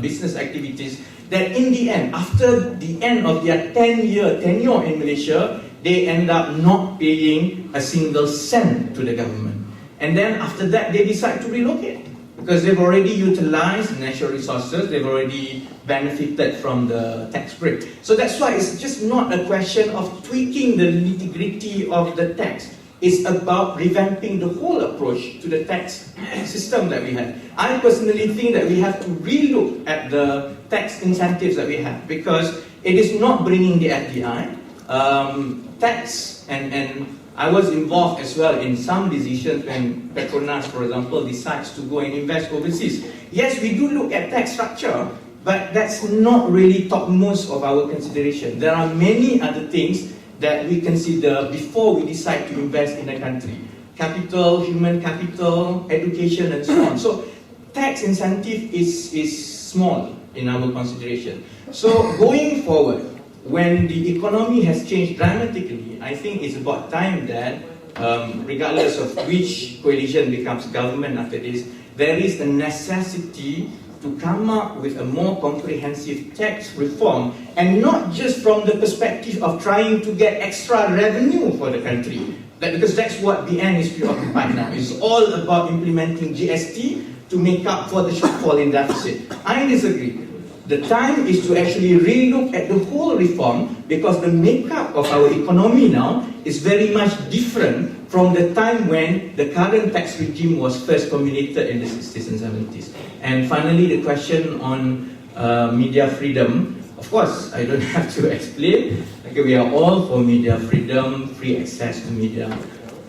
business activities, that in the end, after the end of their 10-year tenure in Malaysia, they end up not paying a single cent to the government. And then after that, they decide to relocate, because they've already utilized natural resources, they've already benefited from the tax break. So that's why it's just not a question of tweaking the nitty-gritty of the tax. It's about revamping the whole approach to the tax system that we have. I personally think that we have to relook at the tax incentives that we have, because it is not bringing the FDI. Tax and I was involved as well in some decisions when Petronas, for example, decides to go and invest overseas. Yes, we do look at tax structure, but that's not really topmost of our consideration. There are many other things that we consider before we decide to invest in a country. Capital, human capital, education, and so on. So tax incentive is small in our consideration. So going forward, when the economy has changed dramatically, I think it's about time that, regardless of which coalition becomes government after this, there is a necessity to come up with a more comprehensive tax reform, and not just from the perspective of trying to get extra revenue for the country. Because that's what BN is preoccupied now. It's all about implementing GST to make up for the shortfall in deficit. I disagree. The time is to actually relook at the whole reform, because the makeup of our economy now is very much different from the time when the current tax regime was first formulated in the 60s and 70s. And finally, the question on media freedom. Of course, I don't have to explain. Okay, we are all for media freedom, free access to media.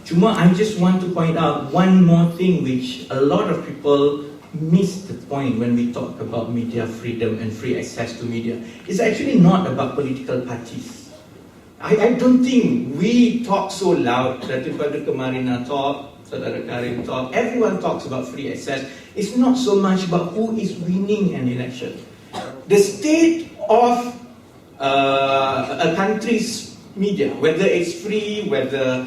Cuma, I just want to point out one more thing which a lot of people miss the point when we talk about media freedom and free access to media. It's actually not about political parties. I don't think we talk so loud. Daripada Kemarina talk, Saudara Karim talk, everyone talks about free access. It's not so much about who is winning an election. The state of a country's media, whether it's free, whether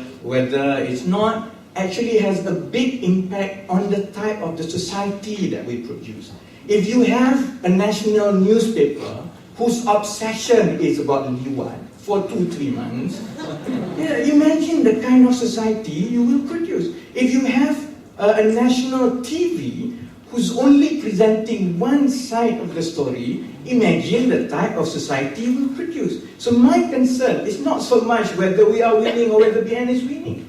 it's not, actually has a big impact on the type of the society that we produce. If you have a national newspaper whose obsession is about liwat for 2-3 months, imagine the kind of society you will produce. If you have a national TV who's only presenting one side of the story, imagine the type of society you will produce. So my concern is not so much whether we are winning or whether BN is winning.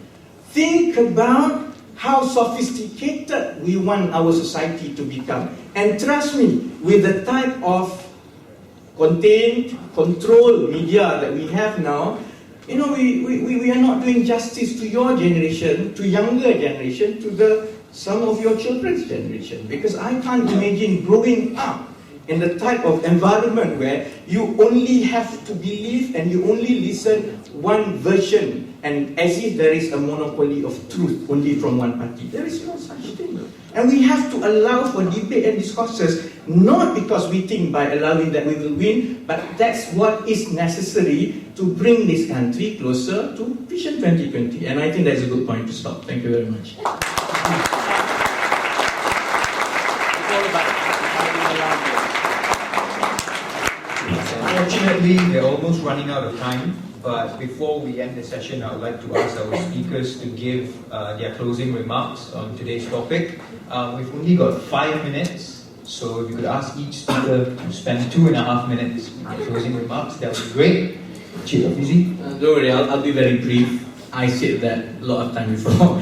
Think about how sophisticated we want our society to become. And trust me, with the type of contained, controlled media that we have now, we are not doing justice to your generation, to younger generation, to some of your children's generation. Because I can't imagine growing up in the type of environment where you only have to believe and you only listen one version, and as if there is a monopoly of truth only from one party. There is no such thing. And we have to allow for debate and discourses, not because we think by allowing that we will win, but that's what is necessary to bring this country closer to Vision 2020. And I think that's a good point to stop. Thank you very much. Unfortunately, we're almost running out of time, but before we end the session, I would like to ask our speakers to give their closing remarks on today's topic. We've only got 5 minutes, so if you could ask each speaker to spend 2.5 minutes in their closing remarks, that would be great. Chief Afizi? Don't worry, I'll be very brief. I said that a lot of time before.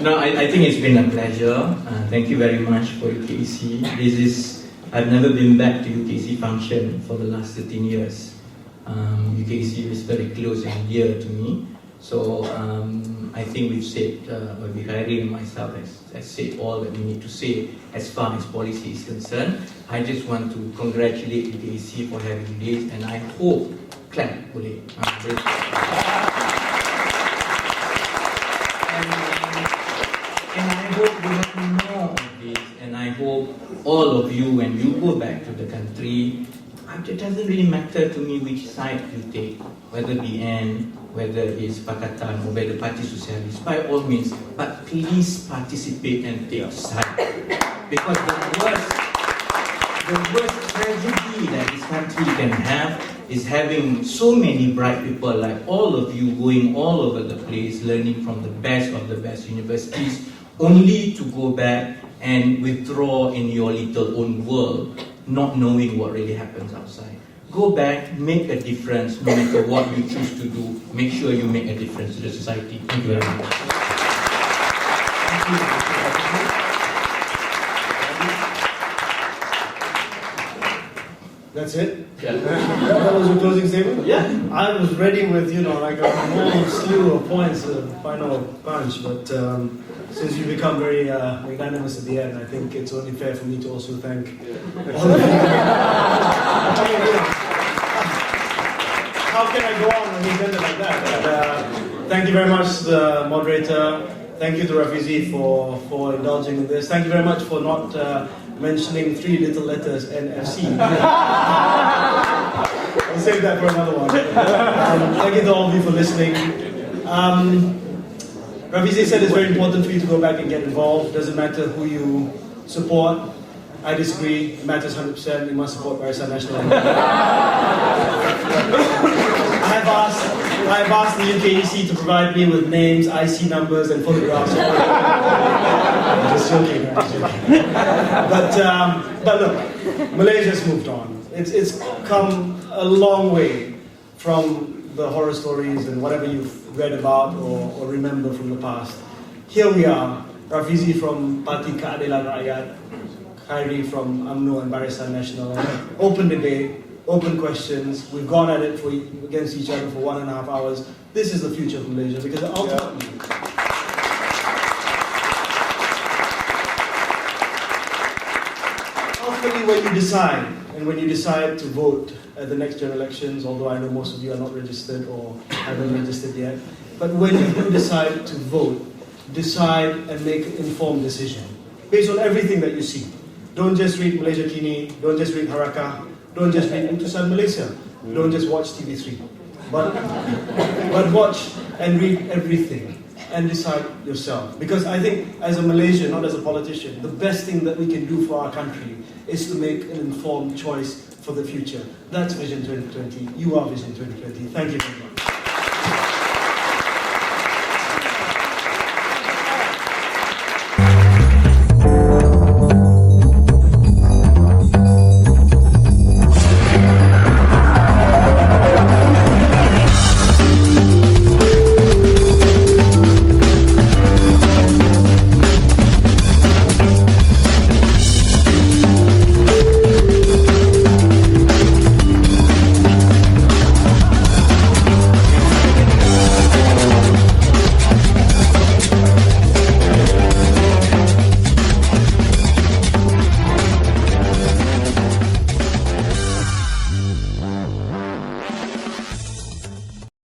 No, I think it's been a pleasure. Thank you very much for UKEC. I've never been back to UKEC function for the last 13 years. UKEC is very close and dear to me. So I think we've said, Harry and myself has said all that we need to say as far as policy is concerned. I just want to congratulate UKEC for having this, and I hope, clap, boleh. And I hope we have more of this, and I hope all of you, when you go back to the country, it doesn't really matter to me which side you take, whether BN, whether it's Pakatan or whether Parti Sosialis, by all means, but please participate and take side. Because the worst tragedy that this country can have is having so many bright people like all of you going all over the place, learning from the best of the best universities, only to go back and withdraw in your little own world, not knowing what really happens outside. Go back, make a difference, no matter what you choose to do, make sure you make a difference to the society. Thank you very much. That's it? Yeah. That was your closing statement? Yeah. I was ready with, like a whole slew of points, final punch, but since you become very magnanimous at the end, I think it's only fair for me to also thank all of you. How can I go on when you end it like that? But, thank you very much to the moderator. Thank you to Rafizi for indulging in this. Thank you very much for not mentioning 3 little letters NFC. I'll save that for another one. Thank you to all of you for listening. Rafizi said it's very important for you to go back and get involved. Doesn't matter who you support. I disagree. It matters 100%. You must support Barisan Nasional. I've asked the UKEC to provide me with names, IC numbers, and photographs. I'm just joking. But look, Malaysia's moved on. It's come a long way from the horror stories and whatever you've read about or remember from the past. Here we are, Rafizi from Parti Keadilan Rakyat, Khairi from UMNO and Barisan Nasional. Open debate, open questions. We've gone at it against each other for 1.5 hours. This is the future of Malaysia because ultimately, when you decide to vote at the next general elections, although I know most of you are not registered or haven't registered yet, but when you do decide to vote, decide and make an informed decision based on everything that you see. Don't just read Malaysia Kini, don't just read Harakah, don't just read Utusan Malaysia, don't just watch TV3, but watch and read everything and decide yourself. Because I think as a Malaysian, not as a politician, the best thing that we can do for our country is to make an informed choice for the future. That's Vision 2020. You are Vision 2020. Thank you very much.